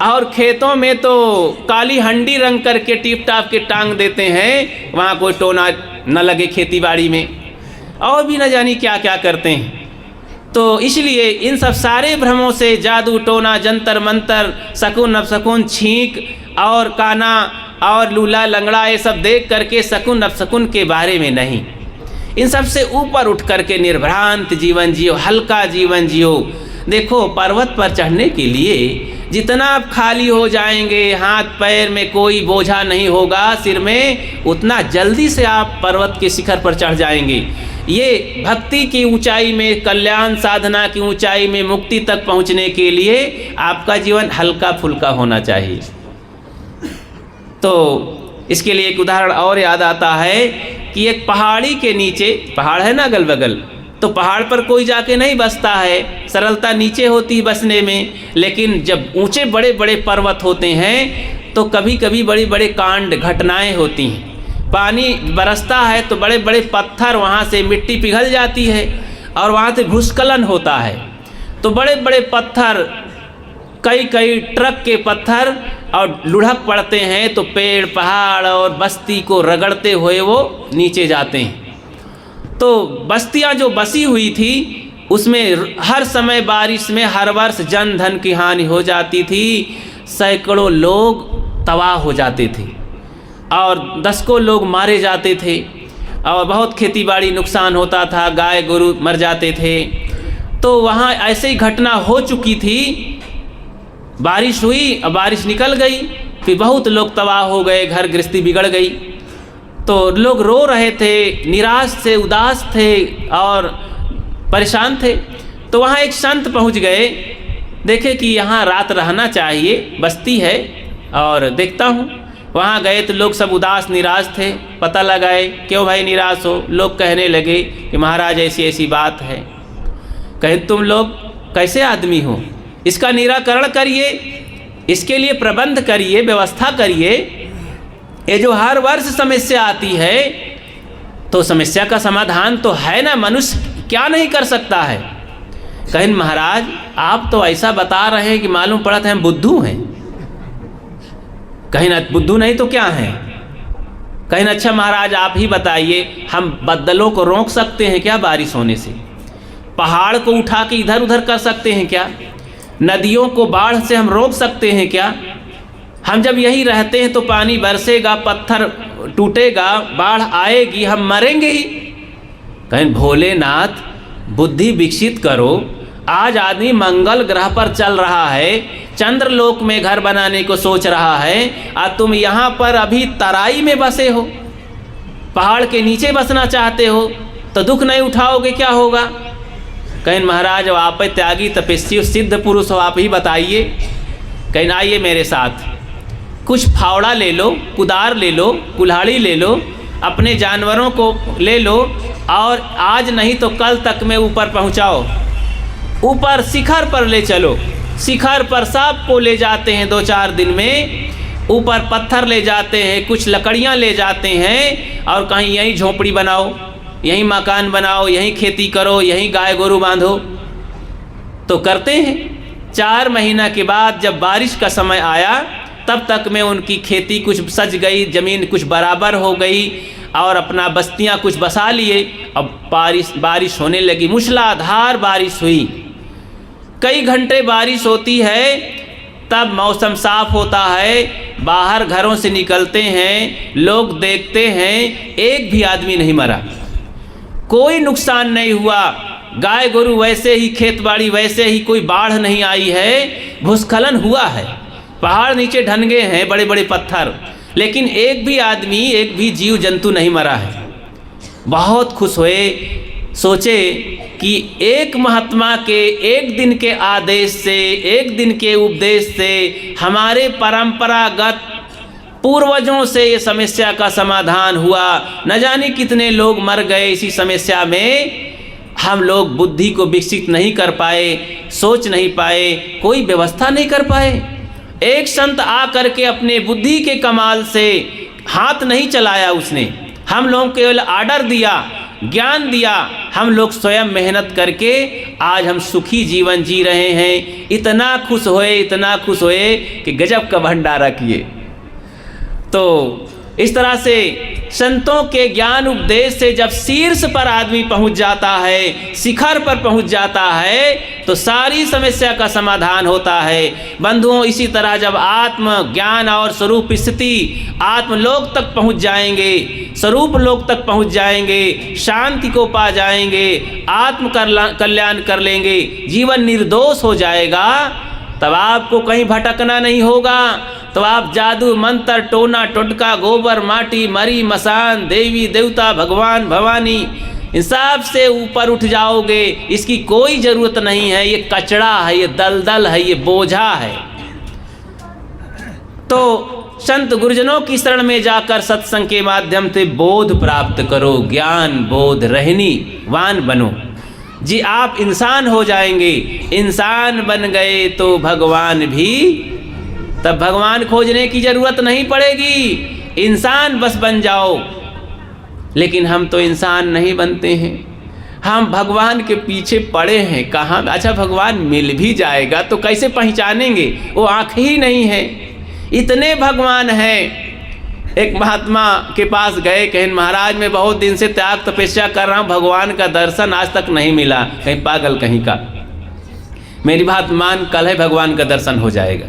Speaker 1: और खेतों में तो काली हंडी रंग करके टिप टाप के टांग देते हैं, वहाँ कोई टोना न लगे खेती बाड़ी में, और भी न जानी क्या क्या करते हैं। तो इसलिए इन सब सारे भ्रमों से, जादू टोना जंतर मंतर शकुन अपशकुन छींक और काना और लूला लंगड़ा, ये सब देख करके शकुन अपशकुन के बारे में नहीं, इन सब से ऊपर उठ करके निर्भ्रांत जीवन जियो, हल्का जीवन जियो। देखो पर्वत पर चढ़ने के लिए जितना आप खाली हो जाएंगे, हाथ पैर में कोई बोझा नहीं होगा सिर में, उतना जल्दी से आप पर्वत के शिखर पर चढ़ जाएंगे। ये भक्ति की ऊंचाई में, कल्याण साधना की ऊंचाई में, मुक्ति तक पहुंचने के लिए आपका जीवन हल्का फुल्का होना चाहिए। तो इसके लिए एक उदाहरण और याद आता है कि एक पहाड़ी के नीचे, पहाड़ है ना अगल बगल, तो पहाड़ पर कोई जाके नहीं बसता है, सरलता नीचे होती है बसने में। लेकिन जब ऊंचे बड़े बड़े पर्वत होते हैं तो कभी कभी बड़ी बड़े कांड घटनाएं होती हैं। पानी बरसता है तो बड़े बड़े पत्थर, वहाँ से मिट्टी पिघल जाती है और वहाँ से भूस्खलन होता है, तो बड़े बड़े पत्थर, कई कई ट्रक के पत्थर और लुढ़क पड़ते हैं, तो पेड़ पहाड़ और बस्ती को रगड़ते हुए वो नीचे जाते हैं। तो बस्तियां जो बसी हुई थी उसमें हर समय बारिश में हर वर्ष जन धन की हानि हो जाती थी, सैकड़ों लोग तबाह हो जाते थे और दशकों लोग मारे जाते थे और बहुत खेती बाड़ी नुकसान होता था, गाय गोरू मर जाते थे। तो वहाँ ऐसे ही घटना हो चुकी थी। बारिश हुई और बारिश निकल गई, फिर बहुत लोग तबाह हो गए, घर गृहस्थी बिगड़ गई। तो लोग रो रहे थे, निराश थे, उदास थे और परेशान थे। तो वहाँ एक संत पहुँच गए, देखे कि यहाँ रात रहना चाहिए, बस्ती है और देखता हूँ। वहाँ गए तो लोग सब उदास निराश थे। पता लगाए क्यों भाई निराश हो। लोग कहने लगे कि महाराज ऐसी ऐसी बात है। कहे तुम लोग कैसे आदमी हो, इसका निराकरण करिए, इसके लिए प्रबंध करिए, व्यवस्था करिए। ये जो हर वर्ष समस्या आती है तो समस्या का समाधान तो है ना, मनुष्य क्या नहीं कर सकता है। कहें महाराज आप तो ऐसा बता रहे हैं कि मालूम पड़ा था हम बुद्धू हैं। कहीं ना बुद्धू नहीं तो क्या हैं। कहीं अच्छा महाराज आप ही बताइए, हम बदलों को रोक सकते हैं क्या बारिश होने से? पहाड़ को उठा के इधर उधर कर सकते हैं क्या? नदियों को बाढ़ से हम रोक सकते हैं क्या? हम जब यहीं रहते हैं तो पानी बरसेगा, पत्थर टूटेगा, बाढ़ आएगी, हम मरेंगे ही। कहीं भोलेनाथ बुद्धि विकसित करो। आज आदमी मंगल ग्रह पर चल रहा है, चंद्रलोक में घर बनाने को सोच रहा है, और तुम यहाँ पर अभी तराई में बसे हो, पहाड़ के नीचे बसना चाहते हो, तो दुख नहीं उठाओगे क्या होगा? कहीं महाराज आप त्यागी तपस्वी सिद्ध पुरुष हो, आप ही बताइए। कहीं आइए मेरे साथ, कुछ फावड़ा ले लो, कुदार ले लो, कुल्हाड़ी ले लो, अपने जानवरों को ले लो और आज नहीं तो कल तक में ऊपर पहुँचाओ। ऊपर शिखर पर ले चलो। शिखर पर सबको ले जाते हैं 2-4 दिन में। ऊपर पत्थर ले जाते हैं, कुछ लकड़ियाँ ले जाते हैं और कहीं यहीं झोपड़ी बनाओ, यहीं मकान बनाओ, यहीं खेती करो, यहीं गाय गोरू बांधो। तो करते हैं। 4 महीना के बाद जब बारिश का समय आया तब तक में उनकी खेती कुछ सज गई, ज़मीन कुछ बराबर हो गई और अपना बस्तियां कुछ बसा लिए। अब बारिश होने लगी, मूसलाधार बारिश हुई, कई घंटे बारिश होती है। तब मौसम साफ होता है, बाहर घरों से निकलते हैं, लोग देखते हैं, एक भी आदमी नहीं मरा, कोई नुकसान नहीं हुआ, गाय गोरू वैसे ही, खेत बाड़ी वैसे ही, कोई बाढ़ नहीं आई है। भूस्खलन हुआ है, पहाड़ नीचे ढनगे हैं बड़े बड़े पत्थर, लेकिन एक भी आदमी, एक भी जीव जंतु नहीं मरा है। बहुत खुश हुए, सोचे कि एक महात्मा के एक दिन के आदेश से, एक दिन के उपदेश से, हमारे परंपरागत पूर्वजों से ये समस्या का समाधान हुआ। न जाने कितने लोग मर गए इसी समस्या में। हम लोग बुद्धि को विकसित नहीं कर पाए, सोच नहीं पाए, कोई व्यवस्था नहीं कर पाए। एक संत आ करके अपने बुद्धि के कमाल से हाथ नहीं चलाया उसने, हम लोगों को केवल आर्डर दिया, ज्ञान दिया। हम लोग स्वयं मेहनत करके आज हम सुखी जीवन जी रहे हैं। इतना खुश हुए, इतना खुश हुए कि गजब का भंडारा किए। तो इस तरह से संतों के ज्ञान उपदेश से जब शीर्ष पर आदमी पहुंच जाता है, शिखर पर पहुंच जाता है, तो सारी समस्या का समाधान होता है। बंधुओं, इसी तरह जब आत्म ज्ञान और स्वरूप स्थिति आत्मलोक तक पहुंच जाएंगे, स्वरूप लोक तक पहुंच जाएंगे, शांति को पा जाएंगे, आत्म कल्याण कर लेंगे, जीवन निर्दोष हो जाएगा, तब आपको कहीं भटकना नहीं होगा। तो आप जादू मंत्र टोना टोटका गोबर माटी मरी मसान देवी देवता भगवान भवानी इन सब से ऊपर उठ जाओगे। इसकी कोई ज़रूरत नहीं है, ये कचड़ा है, ये दलदल है, ये बोझा है। तो संत गुरुजनों की शरण में जाकर सत्संग के माध्यम से बोध प्राप्त करो, ज्ञान बोध रहनी वान बनो जी। आप इंसान हो जाएंगे, इंसान बन गए तो भगवान भी, तब भगवान खोजने की जरूरत नहीं पड़ेगी, इंसान बस बन जाओ। लेकिन हम तो इंसान नहीं बनते हैं, हम भगवान के पीछे पड़े हैं। कहाँ? अच्छा भगवान मिल भी जाएगा तो कैसे पहचानेंगे? वो आँख ही नहीं है, इतने भगवान हैं। एक महात्मा के पास गए, कहें महाराज मैं बहुत दिन से त्याग तपस्या कर रहा हूँ, भगवान का दर्शन आज तक नहीं मिला। कहीं पागल कहीं का, मेरी बात मान, कल है भगवान का दर्शन हो जाएगा।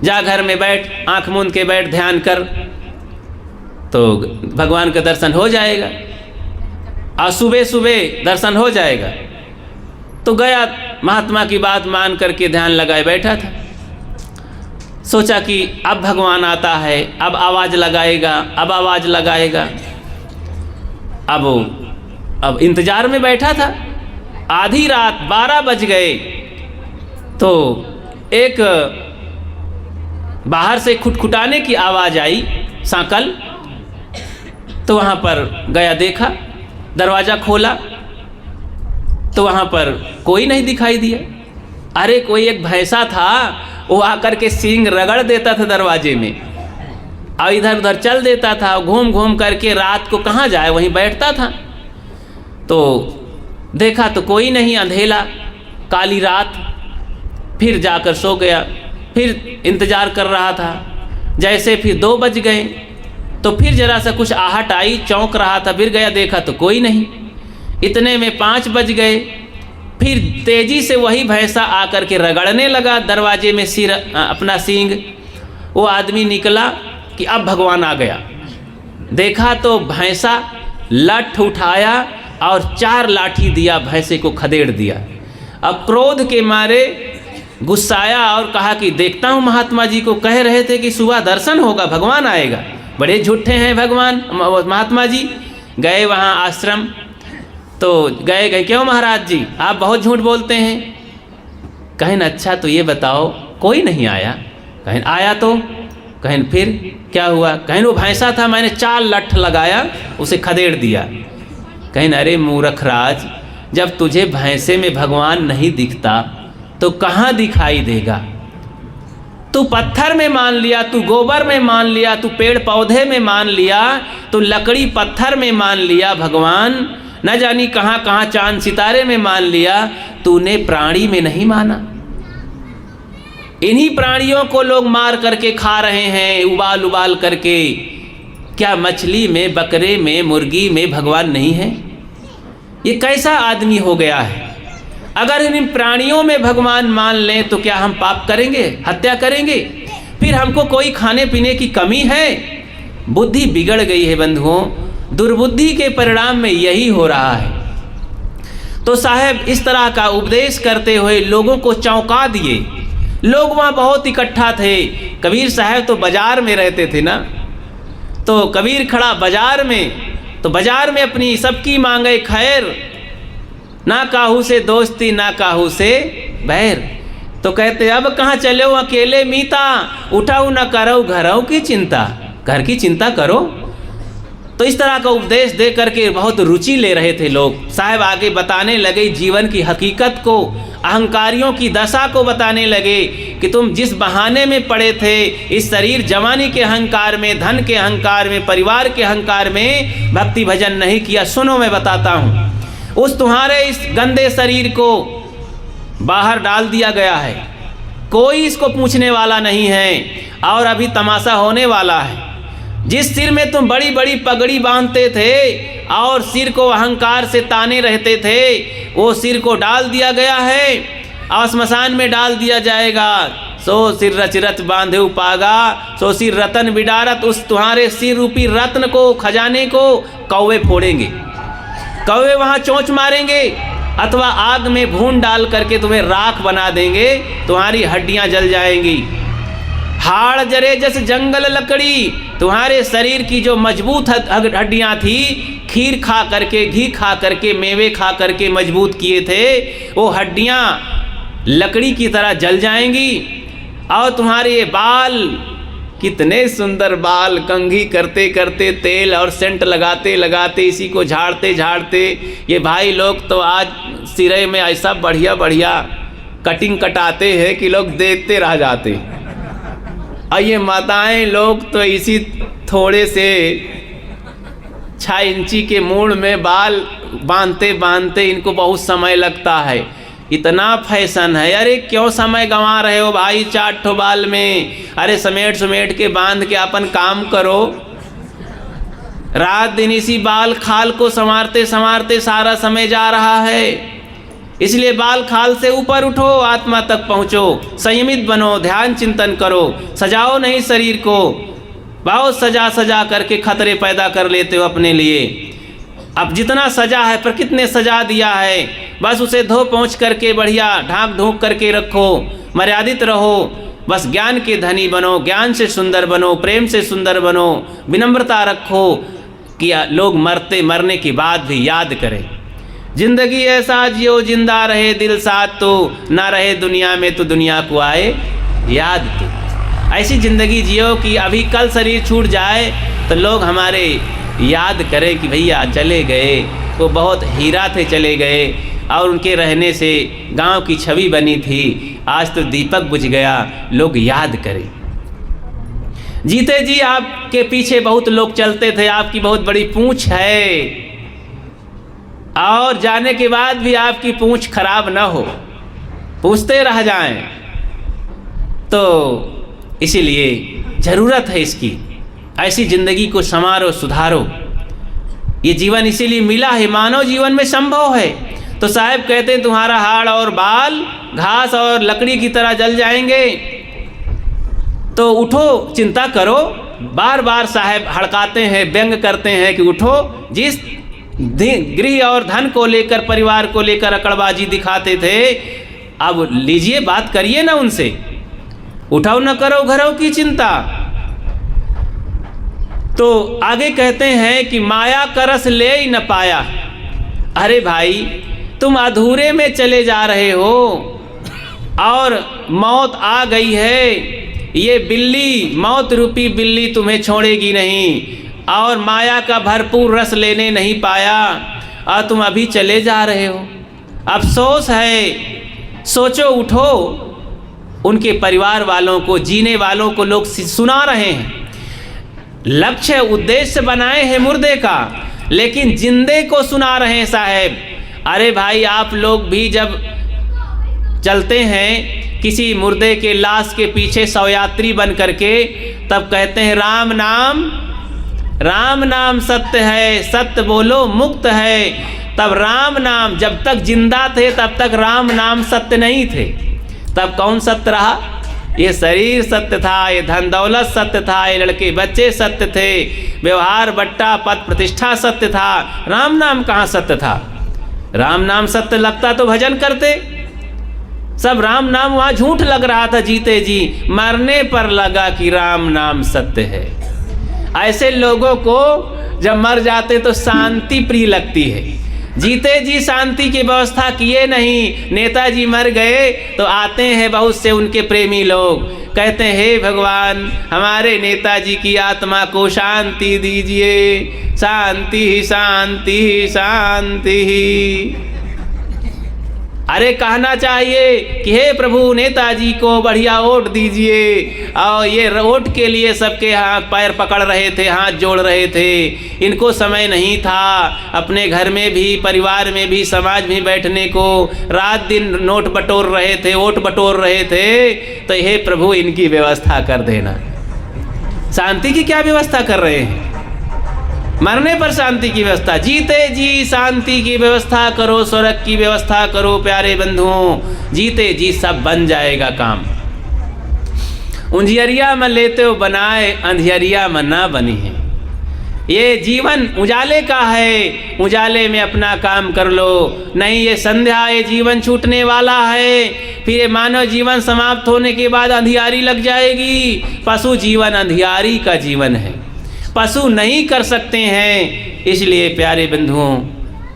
Speaker 1: जा घर में बैठ, आंख मूंद के बैठ, ध्यान कर, तो भगवान का दर्शन हो जाएगा। और सुबह सुबह दर्शन हो जाएगा। तो गया, महात्मा की बात मान करके ध्यान लगाए बैठा था। सोचा कि अब भगवान आता है, अब आवाज़ लगाएगा, अब आवाज़ लगाएगा। अब इंतज़ार में बैठा था। आधी रात 12 बज गए तो एक बाहर से खुटखुटाने की आवाज़ आई, सांकल। तो वहाँ पर गया, देखा, दरवाज़ा खोला तो वहाँ पर कोई नहीं दिखाई दिया। अरे कोई एक भैंसा था, वो आकर के सींग रगड़ देता था दरवाजे में और इधर उधर चल देता था, घूम घूम करके रात को कहाँ जाए वहीं बैठता था। तो देखा तो कोई नहीं, अंधेला, काली रात। फिर जाकर सो गया, फिर इंतज़ार कर रहा था। जैसे फिर 2 बज गए तो फिर ज़रा सा कुछ आहट आई, चौंक रहा था, फिर गया, देखा तो कोई नहीं। इतने में 5 बज गए। फिर तेज़ी से वही भैंसा आकर के रगड़ने लगा दरवाजे में सिर, अपना सींग। वो आदमी निकला कि अब भगवान आ गया। देखा तो भैंसा लठ उठाया और 4 लाठी दिया, भैंसे को खदेड़ दिया। अब क्रोध के मारे गुस्साया और कहा कि देखता हूँ, महात्मा जी को कह रहे थे कि सुबह दर्शन होगा, भगवान आएगा, बड़े झूठे हैं भगवान महात्मा जी। गए वहाँ आश्रम तो गए, क्यों महाराज जी आप बहुत झूठ बोलते हैं? कहें अच्छा तो ये बताओ कोई नहीं आया? कहें आया तो? कहें फिर क्या हुआ? कहें वो भैंसा था, मैंने 4 लठ लगाया, उसे खदेड़ दिया। कहें अरे मूर्ख राज, जब तुझे भैंसे में भगवान नहीं दिखता तो कहाँ दिखाई देगा? तू पत्थर में मान लिया, तू गोबर में मान लिया, तू पेड़ पौधे में मान लिया, तू लकड़ी पत्थर में मान लिया भगवान, न जानी कहाँ कहाँ चांद सितारे में मान लिया, तूने प्राणी में नहीं माना। इन्हीं प्राणियों को लोग मार करके खा रहे हैं, उबाल उबाल करके। क्या मछली में, बकरे में, मुर्गी में भगवान नहीं है? ये कैसा आदमी हो गया है? अगर इन प्राणियों में भगवान मान लें तो क्या हम पाप करेंगे, हत्या करेंगे? फिर हमको कोई खाने पीने की कमी है? बुद्धि बिगड़ गई है बंधुओं। दुर्बुद्धि के परिणाम में यही हो रहा है। तो साहब इस तरह का उपदेश करते हुए लोगों को चौंका दिए। लोग वहाँ बहुत इकट्ठा थे। कबीर साहब तो बाजार में रहते थे ना, तो कबीर खड़ा बाजार में, तो बाजार में अपनी सबकी मांगे खैर, ना काहू से दोस्ती ना काहू से बैर। तो कहते अब कहाँ चले हो अकेले मीता, उठाऊ न करो घरों की चिंता, घर की चिंता करो। तो इस तरह का उपदेश दे करके बहुत रुचि ले रहे थे लोग। साहब आगे बताने लगे जीवन की हकीकत को, अहंकारियों की दशा को बताने लगे कि तुम जिस बहाने में पड़े थे, इस शरीर जवानी के अहंकार में, धन के अहंकार में, परिवार के अहंकार में भक्ति भजन नहीं किया। सुनो मैं बताता हूँ। उस तुम्हारे इस गंदे शरीर को बाहर डाल दिया गया है, कोई इसको पूछने वाला नहीं है, और अभी तमाशा होने वाला है। जिस सिर में तुम बड़ी बड़ी पगड़ी बांधते थे और सिर को अहंकार से ताने रहते थे, वो सिर को डाल दिया गया है और श्मशान में डाल दिया जाएगा। सो सिर रचरत बांधे पागा, सो सिर रतन बिडारत। उस तुम्हारे सिर रूपी रत्न को, खजाने को कौवे फोड़ेंगे, कौवे वहाँ चोंच मारेंगे अथवा आग में भून डाल करके तुम्हें राख बना देंगे, तुम्हारी हड्डियाँ जल जाएंगी। हाड़ जरे जैसे जंगल लकड़ी, तुम्हारे शरीर की जो मजबूत हड्डियाँ थी, खीर खा करके, घी खा करके, मेवे खा करके मजबूत किए थे, वो हड्डियाँ लकड़ी की तरह जल जाएंगी। और तुम्हारे बाल, कितने सुंदर बाल, कंघी करते करते, तेल और सेंट लगाते लगाते, इसी को झाड़ते झाड़ते, ये भाई लोग तो आज सिरे में ऐसा बढ़िया बढ़िया कटिंग कटाते हैं कि लोग देखते रह जाते। और ये माताएं लोग तो इसी थोड़े से 6 इंची के मूड़ में बाल बांधते बांधते इनको बहुत समय लगता है। इतना फैशन है। अरे क्यों समय गंवा रहे हो भाई 4 ठो बाल में? अरे समेट समेट के बांध के अपन काम करो। रात दिन इसी बाल खाल को संवारते संवारते सारा समय जा रहा है। इसलिए बाल खाल से ऊपर उठो, आत्मा तक पहुँचो, संयमित बनो, ध्यान चिंतन करो। सजाओ नहीं शरीर को, बहुत सजा सजा करके खतरे पैदा कर लेते हो अपने लिए। अब जितना सजा है, प्रकृति ने सजा दिया है, बस उसे धो पहुँच करके बढ़िया ढांक ढूंक करके रखो, मर्यादित रहो। बस ज्ञान के धनी बनो, ज्ञान से सुंदर बनो, प्रेम से सुंदर बनो, विनम्रता रखो कि लोग मरने के बाद भी याद करें। जिंदगी ऐसा जियो जिंदा रहे दिल साथ, तो ना रहे दुनिया में तो दुनिया को आए याद। तो ऐसी ज़िंदगी जियो कि अभी कल शरीर छूट जाए तो लोग हमारे याद करें कि भैया चले गए, वो बहुत हीरा थे, चले गए और उनके रहने से गांव की छवि बनी थी, आज तो दीपक बुझ गया, लोग याद करें। जीते जी आपके पीछे बहुत लोग चलते थे, आपकी बहुत बड़ी पूंछ है, और जाने के बाद भी आपकी पूंछ खराब ना हो, पूछते रह जाएं। तो इसीलिए ज़रूरत है इसकी, ऐसी ज़िंदगी को संवारो, सुधारो। ये जीवन इसीलिए मिला है, मानव जीवन में संभव है। तो साहब कहते हैं तुम्हारा हाड़ और बाल घास और लकड़ी की तरह जल जाएंगे, तो उठो, चिंता करो। बार बार साहब हड़काते हैं, व्यंग करते हैं कि उठो। जिस गृह और धन को लेकर, परिवार को लेकर अकड़बाजी दिखाते थे, अब लीजिए, बात करिए ना उनसे, उठाओ न करो घरों की चिंता। तो आगे कहते हैं कि माया का रस ले ही न पाया। अरे भाई, तुम अधूरे में चले जा रहे हो और मौत आ गई है। ये बिल्ली, मौत रूपी बिल्ली तुम्हें छोड़ेगी नहीं, और माया का भरपूर रस लेने नहीं पाया और तुम अभी चले जा रहे हो। अफसोस है, सोचो, उठो। उनके परिवार वालों को, जीने वालों को लोग सुना रहे हैं। लक्ष्य उद्देश्य बनाए हैं मुर्दे का, लेकिन जिंदे को सुना रहे हैं साहब। अरे भाई, आप लोग भी जब चलते हैं किसी मुर्दे के लाश के पीछे शवयात्री बन करके, तब कहते हैं राम नाम, राम नाम सत्य है, सत्य बोलो मुक्त है। तब राम नाम, जब तक जिंदा थे तब तक राम नाम सत्य नहीं थे। तब कौन सत्य रहा? ये शरीर सत्य था, ये धन दौलत सत्य था, ये लड़के बच्चे सत्य थे, व्यवहार बट्टा पद प्रतिष्ठा सत्य था। राम नाम कहाँ सत्य था? राम नाम सत्य लगता तो भजन करते। सब राम नाम वहाँ झूठ लग रहा था जीते जी, मरने पर लगा कि राम नाम सत्य है। ऐसे लोगों को जब मर जाते तो शांति प्रिय लगती है। जीते जी शांति की व्यवस्था किए नहीं, नेताजी मर गए तो आते हैं बहुत से उनके प्रेमी लोग, कहते हैं हे भगवान, हमारे नेताजी की आत्मा को शांति दीजिए, शांति शांति शांति। अरे कहना चाहिए कि हे प्रभु, नेताजी को बढ़िया वोट दीजिए। और ये वोट के लिए सबके हाथ पैर पकड़ रहे थे, हाथ जोड़ रहे थे। इनको समय नहीं था अपने घर में भी, परिवार में भी, समाज में बैठने को। रात दिन नोट बटोर रहे थे, वोट बटोर रहे थे। तो हे प्रभु, इनकी व्यवस्था कर देना। शांति की क्या व्यवस्था कर रहे हैं? मरने पर शांति की व्यवस्था। जीते जी शांति की व्यवस्था करो, स्वर्ग की व्यवस्था करो प्यारे बंधुओं। जीते जी सब बन जाएगा काम। उंजियरिया में लेते हो बनाए, अंधियरिया में ना बनी है। ये जीवन उजाले का है, उजाले में अपना काम कर लो। नहीं, ये संध्या, ये जीवन छूटने वाला है। फिर ये मानव जीवन समाप्त होने के बाद अंधियारी लग जाएगी। पशु जीवन अंधियारी का जीवन है, पशु नहीं कर सकते हैं। इसलिए प्यारे बंधुओं,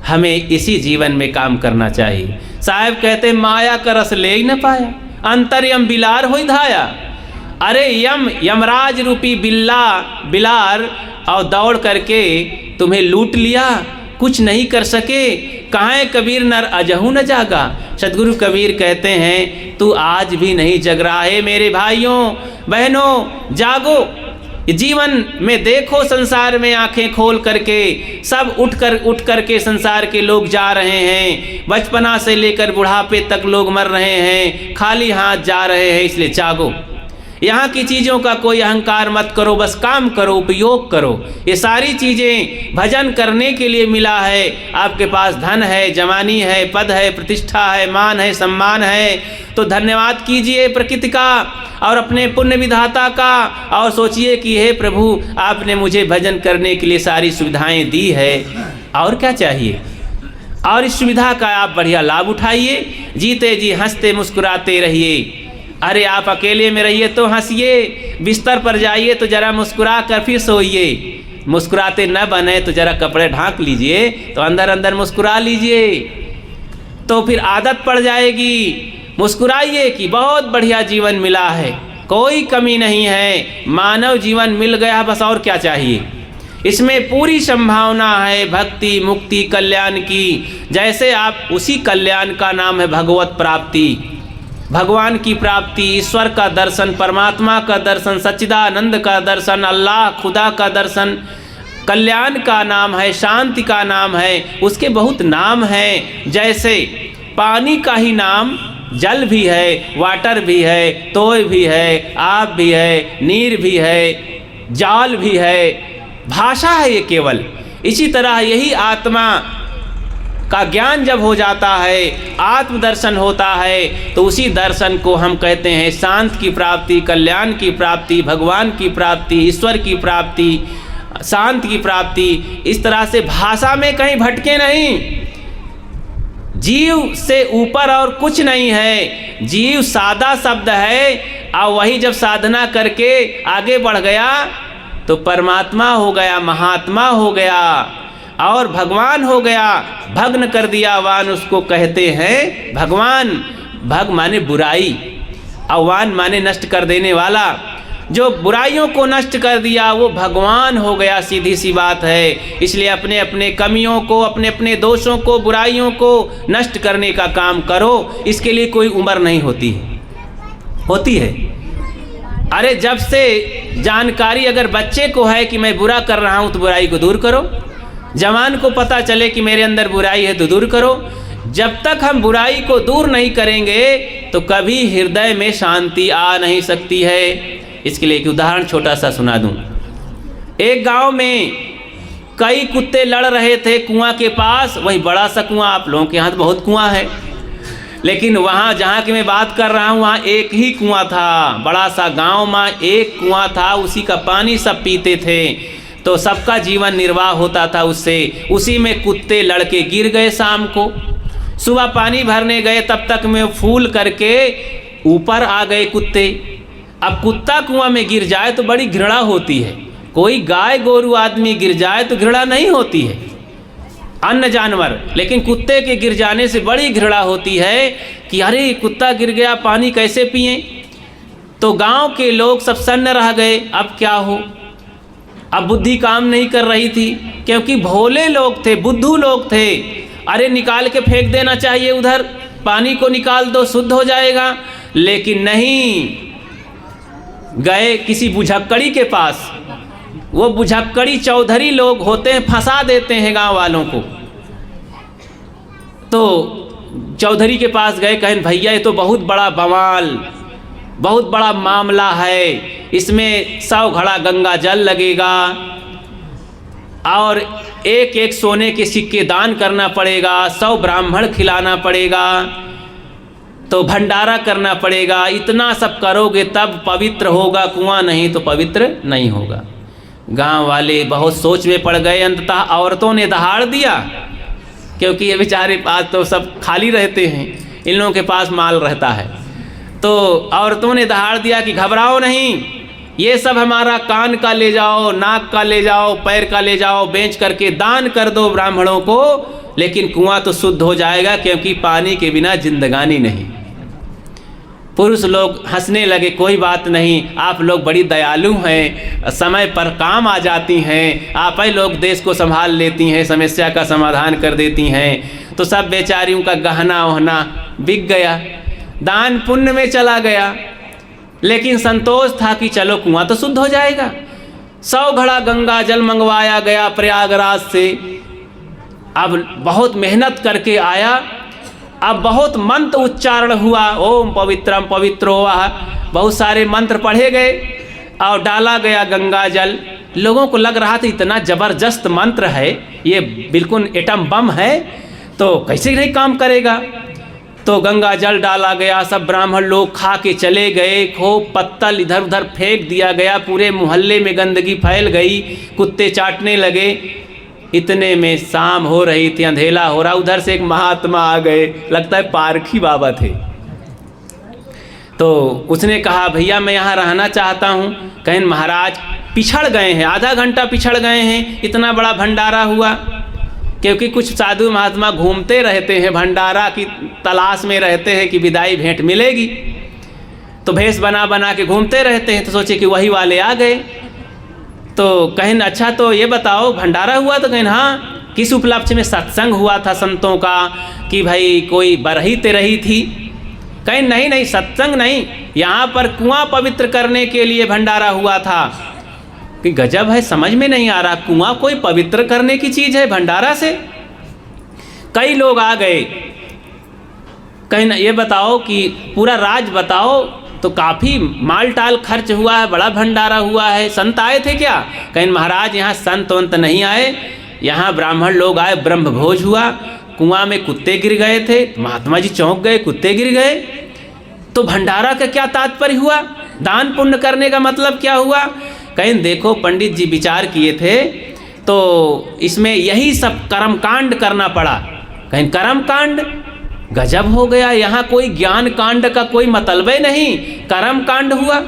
Speaker 1: हमें इसी जीवन में काम करना चाहिए। साहब कहते माया का रस ले ही न पाया, अंतर्यम बिलार हो धाया। अरे यमराज रूपी बिलार और दौड़ करके तुम्हें लूट लिया, कुछ नहीं कर सके। कहाँ कबीर नर अजहू न जागा। सदगुरु कबीर कहते हैं तू आज भी नहीं जग रहा है। मेरे भाइयों बहनों, जागो, जीवन में देखो, संसार में आंखें खोल करके सब उठ करके संसार के लोग जा रहे हैं। बचपना से लेकर बुढ़ापे तक लोग मर रहे हैं, खाली हाथ जा रहे हैं। इसलिए जागो, यहाँ की चीज़ों का कोई अहंकार मत करो, बस काम करो, उपयोग करो। ये सारी चीज़ें भजन करने के लिए मिला है। आपके पास धन है, जवानी है, पद है, प्रतिष्ठा है, मान है, सम्मान है, तो धन्यवाद कीजिए प्रकृति का और अपने पुण्य विधाता का, और सोचिए कि हे प्रभु, आपने मुझे भजन करने के लिए सारी सुविधाएं दी है, और क्या चाहिए। और इस सुविधा का आप बढ़िया लाभ उठाइए। जीते जी हंसते मुस्कुराते रहिए। अरे आप अकेले में रहिए तो हंसिए, बिस्तर पर जाइए तो जरा मुस्कुरा कर फिर सोइए, मुस्कुराते न बने तो जरा कपड़े ढांक लीजिए, तो अंदर अंदर मुस्कुरा लीजिए, तो फिर आदत पड़ जाएगी। मुस्कुराइए कि बहुत बढ़िया जीवन मिला है, कोई कमी नहीं है, मानव जीवन मिल गया, बस और क्या चाहिए। इसमें पूरी संभावना है भक्ति, मुक्ति, कल्याण की। जैसे आप, उसी कल्याण का नाम है भगवत प्राप्ति, भगवान की प्राप्ति, ईश्वर का दर्शन, परमात्मा का दर्शन, सच्चिदानंद का दर्शन, अल्लाह खुदा का दर्शन। कल्याण का नाम है, शांति का नाम है, उसके बहुत नाम हैं। जैसे पानी का ही नाम जल भी है, वाटर भी है, तोय भी है, आप भी है, नीर भी है, जाल भी है, भाषा है ये केवल। इसी तरह यही आत्मा का ज्ञान जब हो जाता है, आत्मदर्शन होता है, तो उसी दर्शन को हम कहते हैं शांत की प्राप्ति, कल्याण की प्राप्ति, भगवान की प्राप्ति, ईश्वर की प्राप्ति, शांत की प्राप्ति। इस तरह से भाषा में कहीं भटके नहीं। जीव से ऊपर और कुछ नहीं है, जीव सादा शब्द है, और वही जब साधना करके आगे बढ़ गया तो परमात्मा हो गया, महात्मा हो गया और भगवान हो गया। भग्न कर दिया वान उसको कहते हैं भगवान। भग माने बुराई, अवान माने नष्ट कर देने वाला। जो बुराइयों को नष्ट कर दिया वो भगवान हो गया, सीधी सी बात है। इसलिए अपने अपने कमियों को, अपने अपने दोषों को, बुराइयों को नष्ट करने का काम करो। इसके लिए कोई उम्र नहीं होती है, होती है। अरे जब से जानकारी अगर बच्चे को है कि मैं बुरा कर रहा हूँ तो बुराई को दूर करो। जवान को पता चले कि मेरे अंदर बुराई है तो दूर करो। जब तक हम बुराई को दूर नहीं करेंगे तो कभी हृदय में शांति आ नहीं सकती है। इसके लिए एक उदाहरण छोटा सा सुना दूं। एक गांव में कई कुत्ते लड़ रहे थे कुआं के पास। वही बड़ा सा कुआं, आप लोगों के यहाँ तो बहुत कुआं है, लेकिन वहाँ जहाँ की मैं बात कर रहा हूँ वहाँ एक ही कुआं था। बड़ा सा गांव में एक कुआं था, उसी का पानी सब पीते थे, तो सबका जीवन निर्वाह होता था उससे। उसी में कुत्ते लड़के गिर गए शाम को। सुबह पानी भरने गए तब तक में फूल करके ऊपर आ गए कुत्ते। अब कुत्ता कुआं में गिर जाए तो बड़ी घृणा होती है। कोई गाय गोरू आदमी गिर जाए तो घृणा नहीं होती है, अन्य जानवर, लेकिन कुत्ते के गिर जाने से बड़ी घृणा होती है कि अरे कुत्ता गिर गया, पानी कैसे पिएं। तो गांव के लोग सब सन्न रह गए, अब क्या हो। अब बुद्धि काम नहीं कर रही थी, क्योंकि भोले लोग थे, बुद्धू लोग थे। अरे निकाल के फेंक देना चाहिए उधर, पानी को निकाल दो, शुद्ध हो जाएगा। लेकिन नहीं, गए किसी बुझक्कड़ी के पास। वो बुझक्कड़ी चौधरी लोग होते हैं, फंसा देते हैं गांव वालों को। तो चौधरी के पास गए, कहें भैया ये तो बहुत बड़ा बवाल, बहुत बड़ा मामला है, इसमें 100 घड़ा गंगा जल लगेगा और एक एक सोने के सिक्के दान करना पड़ेगा, 100 ब्राह्मण खिलाना पड़ेगा, तो भंडारा करना पड़ेगा। इतना सब करोगे तब पवित्र होगा कुआं, नहीं तो पवित्र नहीं होगा। गांव वाले बहुत सोच में पड़ गए। अंततः औरतों ने दहाड़ दिया, क्योंकि ये बेचारे पास तो सब खाली रहते हैं, इन लोगों के पास माल रहता है। तो औरतों ने दहाड़ दिया कि घबराओ नहीं, ये सब हमारा कान का ले जाओ, नाक का ले जाओ, पैर का ले जाओ, बेच करके दान कर दो ब्राह्मणों को, लेकिन कुआं तो शुद्ध हो जाएगा, क्योंकि पानी के बिना जिंदगानी नहीं। पुरुष लोग हंसने लगे, कोई बात नहीं, आप लोग बड़ी दयालु हैं, समय पर काम आ जाती हैं, आप ही लोग देश को संभाल लेती हैं, समस्या का समाधान कर देती हैं। तो सब बेचारियों का गहना वहना बिक गया, दान पुण्य में चला गया, लेकिन संतोष था कि चलो कुआं तो शुद्ध हो जाएगा। 100 घड़ा गंगा जल मंगवाया गया प्रयागराज से। अब बहुत मेहनत करके आया, अब बहुत मंत्र उच्चारण हुआ, ओम पवित्रम पवित्रो वह, बहुत सारे मंत्र पढ़े गए और डाला गया गंगा जल। लोगों को लग रहा था इतना ज़बरदस्त मंत्र है, ये बिल्कुल एटम बम है, तो कैसे नहीं काम करेगा। तो गंगा जल डाला गया, सब ब्राह्मण लोग खा के चले गए, खूब पत्तल इधर उधर फेंक दिया गया, पूरे मोहल्ले में गंदगी फैल गई, कुत्ते चाटने लगे। इतने में शाम हो रही थी, अंधेला हो रहा। उधर से एक महात्मा आ गए, लगता है पारखी बाबा थे। तो उसने कहा भैया मैं यहाँ रहना चाहता हूँ। कहें महाराज पिछड़ गए हैं, आधा घंटा पिछड़ गए हैं, इतना बड़ा भंडारा हुआ। क्योंकि कुछ साधु महात्मा घूमते रहते हैं, भंडारा की तलाश में रहते हैं कि विदाई भेंट मिलेगी, तो भेष बना बना के घूमते रहते हैं। तो सोचे कि वही वाले आ गए। तो कहें अच्छा तो ये बताओ भंडारा हुआ? तो कहें हाँ। किस उपलक्ष्य में? सत्संग हुआ था संतों का कि भाई कोई बरही तेरही थी। कहें नहीं नहीं सत्संग नहीं, यहाँ पर कुआं पवित्र करने के लिए भंडारा हुआ था। कि गजब है, समझ में नहीं आ रहा, कुआं कोई पवित्र करने की चीज़ है भंडारा से? कई लोग आ गए। कहीं ये बताओ कि पूरा राज बताओ, तो काफ़ी माल टाल खर्च हुआ है, बड़ा भंडारा हुआ है, संत आए थे क्या? कहीं महाराज यहाँ संत वंत नहीं आए, यहाँ ब्राह्मण लोग आए, ब्रह्म भोज हुआ, कुआं में कुत्ते गिर गए थे, महात्मा जी चौंक गए, कुत्ते गिर गए। तो भंडारा का क्या तात्पर्य हुआ? दान पुण्य करने का मतलब क्या हुआ? कहीं देखो पंडित जी विचार किए थे तो इसमें यही सब कर्मकांड करना पड़ा। कहीं कर्मकांड गजब हो गया, यहाँ कोई ज्ञान कांड का कोई मतलब ही नहीं, कर्मकांड हुआ।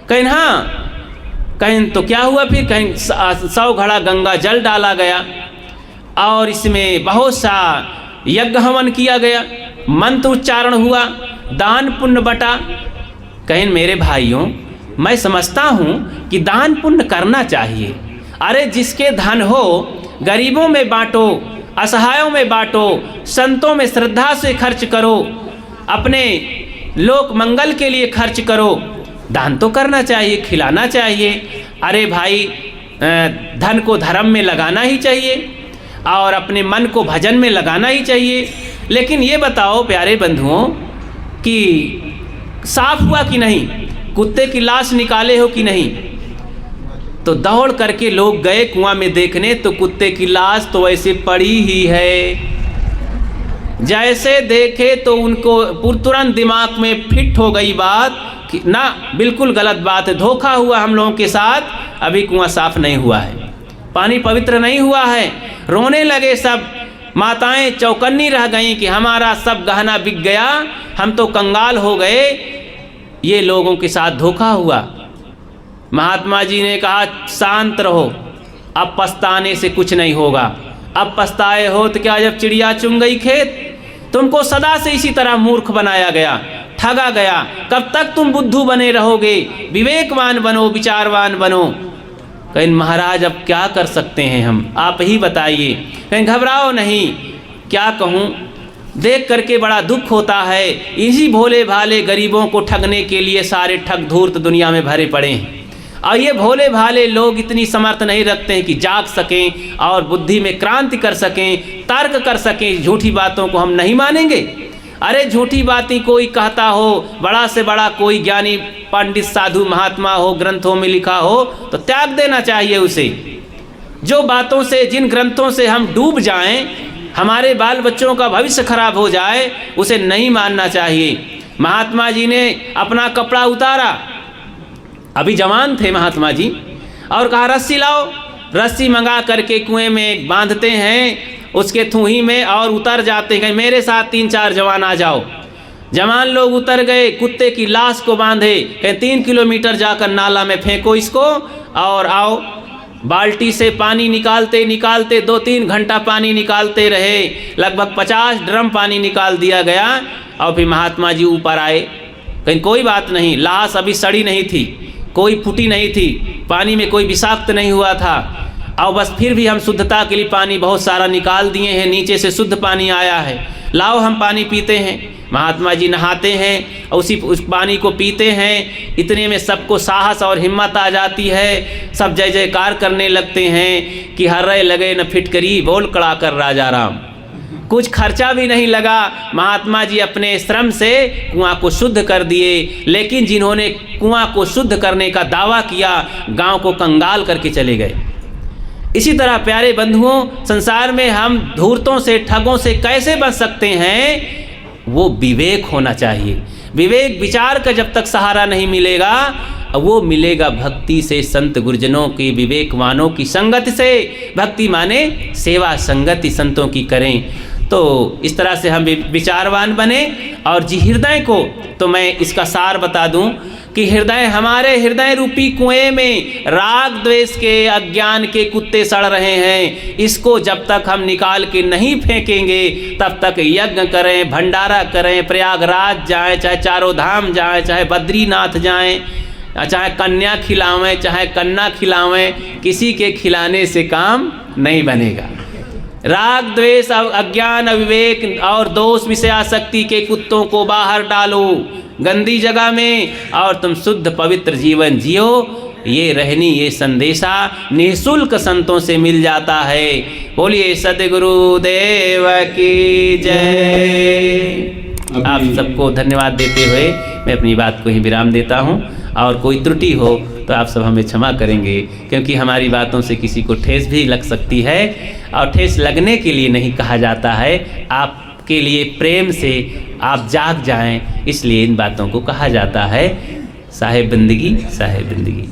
Speaker 1: कहीं हाँ, कहीं तो क्या हुआ फिर? कहीं 100 घड़ा गंगा जल डाला गया और इसमें बहुत सा यज्ञ हवन किया गया, मंत्र उच्चारण हुआ, दान पुण्य बटा। कहीं मेरे भाइयों मैं समझता हूँ कि दान पुण्य करना चाहिए। अरे जिसके धन हो गरीबों में बांटो, असहायों में बांटो, संतों में श्रद्धा से खर्च करो, अपने लोक मंगल के लिए खर्च करो। दान तो करना चाहिए, खिलाना चाहिए। अरे भाई धन को धर्म में लगाना ही चाहिए और अपने मन को भजन में लगाना ही चाहिए। लेकिन ये बताओ प्यारे बंधुओं कि साफ हुआ कि नहीं? कुत्ते की लाश निकाले हो कि नहीं? तो दौड़ करके लोग गए कुआं में देखने, तो कुत्ते की लाश तो ऐसे पड़ी ही है। जैसे देखे तो उनको तुरंत दिमाग में फिट हो गई बात कि ना, बिल्कुल गलत बात है, धोखा हुआ हम लोगों के साथ, अभी कुआं साफ नहीं हुआ है, पानी पवित्र नहीं हुआ है। रोने लगे सब, माताएं चौकन्नी रह गईं कि हमारा सब गहना बिक गया, हम तो कंगाल हो गए, ये लोगों के साथ धोखा हुआ। महात्मा जी ने कहा शांत रहो, अब पछताने से कुछ नहीं होगा। अब पछताए हो तो क्या, जब चिड़िया चुन गई खेत? तुमको सदा से इसी तरह मूर्ख बनाया गया, ठगा गया। कब तक तुम बुद्धू बने रहोगे? विवेकवान बनो, विचारवान बनो। कहीं महाराज अब क्या कर सकते हैं हम, आप ही बताइए। कहीं घबराओ नहीं, क्या कहूँ, देख करके बड़ा दुख होता है। इसी भोले भाले गरीबों को ठगने के लिए सारे ठग धूर्त दुनिया में भरे पड़े हैं, और ये भोले भाले लोग इतनी समर्थ नहीं रखते हैं कि जाग सकें और बुद्धि में क्रांति कर सकें, तर्क कर सकें। झूठी बातों को हम नहीं मानेंगे। अरे झूठी बातें कोई कहता हो, बड़ा से बड़ा कोई ज्ञानी पंडित साधु महात्मा हो, ग्रंथों में लिखा हो, तो त्याग देना चाहिए उसे। जो बातों से, जिन ग्रंथों से हम डूब जाएं, हमारे बाल बच्चों का भविष्य खराब हो जाए, उसे नहीं मानना चाहिए। महात्मा जी ने अपना कपड़ा उतारा, अभी जवान थे महात्मा जी, और कहा रस्सी लाओ। रस्सी मंगा करके कुएं में बांधते हैं, उसके थूही में, और उतर जाते हैं। मेरे साथ 3-4 जवान आ जाओ। जवान लोग उतर गए, कुत्ते की लाश को बांधे, कहीं 3 किलोमीटर जाकर नाला में फेंको इसको और आओ। बाल्टी से पानी निकालते निकालते 2-3 घंटा पानी निकालते रहे, लगभग 50 ड्रम पानी निकाल दिया गया। और फिर महात्मा जी ऊपर आए। कहीं कोई बात नहीं, लाश अभी सड़ी नहीं थी, कोई फूटी नहीं थी, पानी में कोई विषाक्त नहीं हुआ था। और बस फिर भी हम शुद्धता के लिए पानी बहुत सारा निकाल दिए हैं, नीचे से शुद्ध पानी आया है, लाओ हम पानी पीते हैं। महात्मा जी नहाते हैं और उस पानी को पीते हैं। इतने में सबको साहस और हिम्मत आ जाती है, सब जय जयकार करने लगते हैं कि हर्रे लगे न फिटकरी, बोल कड़ा कर राजा राम। कुछ खर्चा भी नहीं लगा, महात्मा जी अपने श्रम से कुआं को शुद्ध कर दिए। लेकिन जिन्होंने कुआं को शुद्ध करने का दावा किया, गांव को कंगाल करके चले गए। इसी तरह प्यारे बंधुओं, संसार में हम धूर्तों से, ठगों से कैसे बच सकते हैं? वो विवेक होना चाहिए। विवेक विचार का जब तक सहारा नहीं मिलेगा, वो मिलेगा भक्ति से, संत गुरुजनों की, विवेकवानों की संगति से। भक्ति माने सेवा संगति संतों की करें। तो इस तरह से हम विचारवान बने। और जी हृदय को तो मैं इसका सार बता दूं कि हृदय, हमारे हृदय रूपी कुएं में राग द्वेष के अज्ञान के कुत्ते सड़ रहे हैं। इसको जब तक हम निकाल के नहीं फेंकेंगे तब तक यज्ञ करें, भंडारा करें, प्रयागराज जाएं, चाहे चारों धाम जाएं, चाहे बद्रीनाथ जाएं, चाहे कन्या खिलावें, चाहे कन्ना खिलावें, किसी के खिलाने से काम नहीं बनेगा। राग द्वेष, अज्ञान, अविवेक और दोष विषयासक्ति के कुत्तों को बाहर डालो गंदी जगह में और तुम शुद्ध पवित्र जीवन जियो। ये रहनी, ये संदेशा निःशुल्क संतों से मिल जाता है। बोलिए सद्गुरु देव की जय। आप सबको धन्यवाद देते हुए मैं अपनी बात को ही विराम देता हूँ। और कोई त्रुटि हो तो आप सब हमें क्षमा करेंगे, क्योंकि हमारी बातों से किसी को ठेस भी लग सकती है और ठेस लगने के लिए नहीं कहा जाता है, आपके लिए प्रेम से आप जाग जाएं, इसलिए इन बातों को कहा जाता है। साहेब बंदगी, साहेब बंदगी।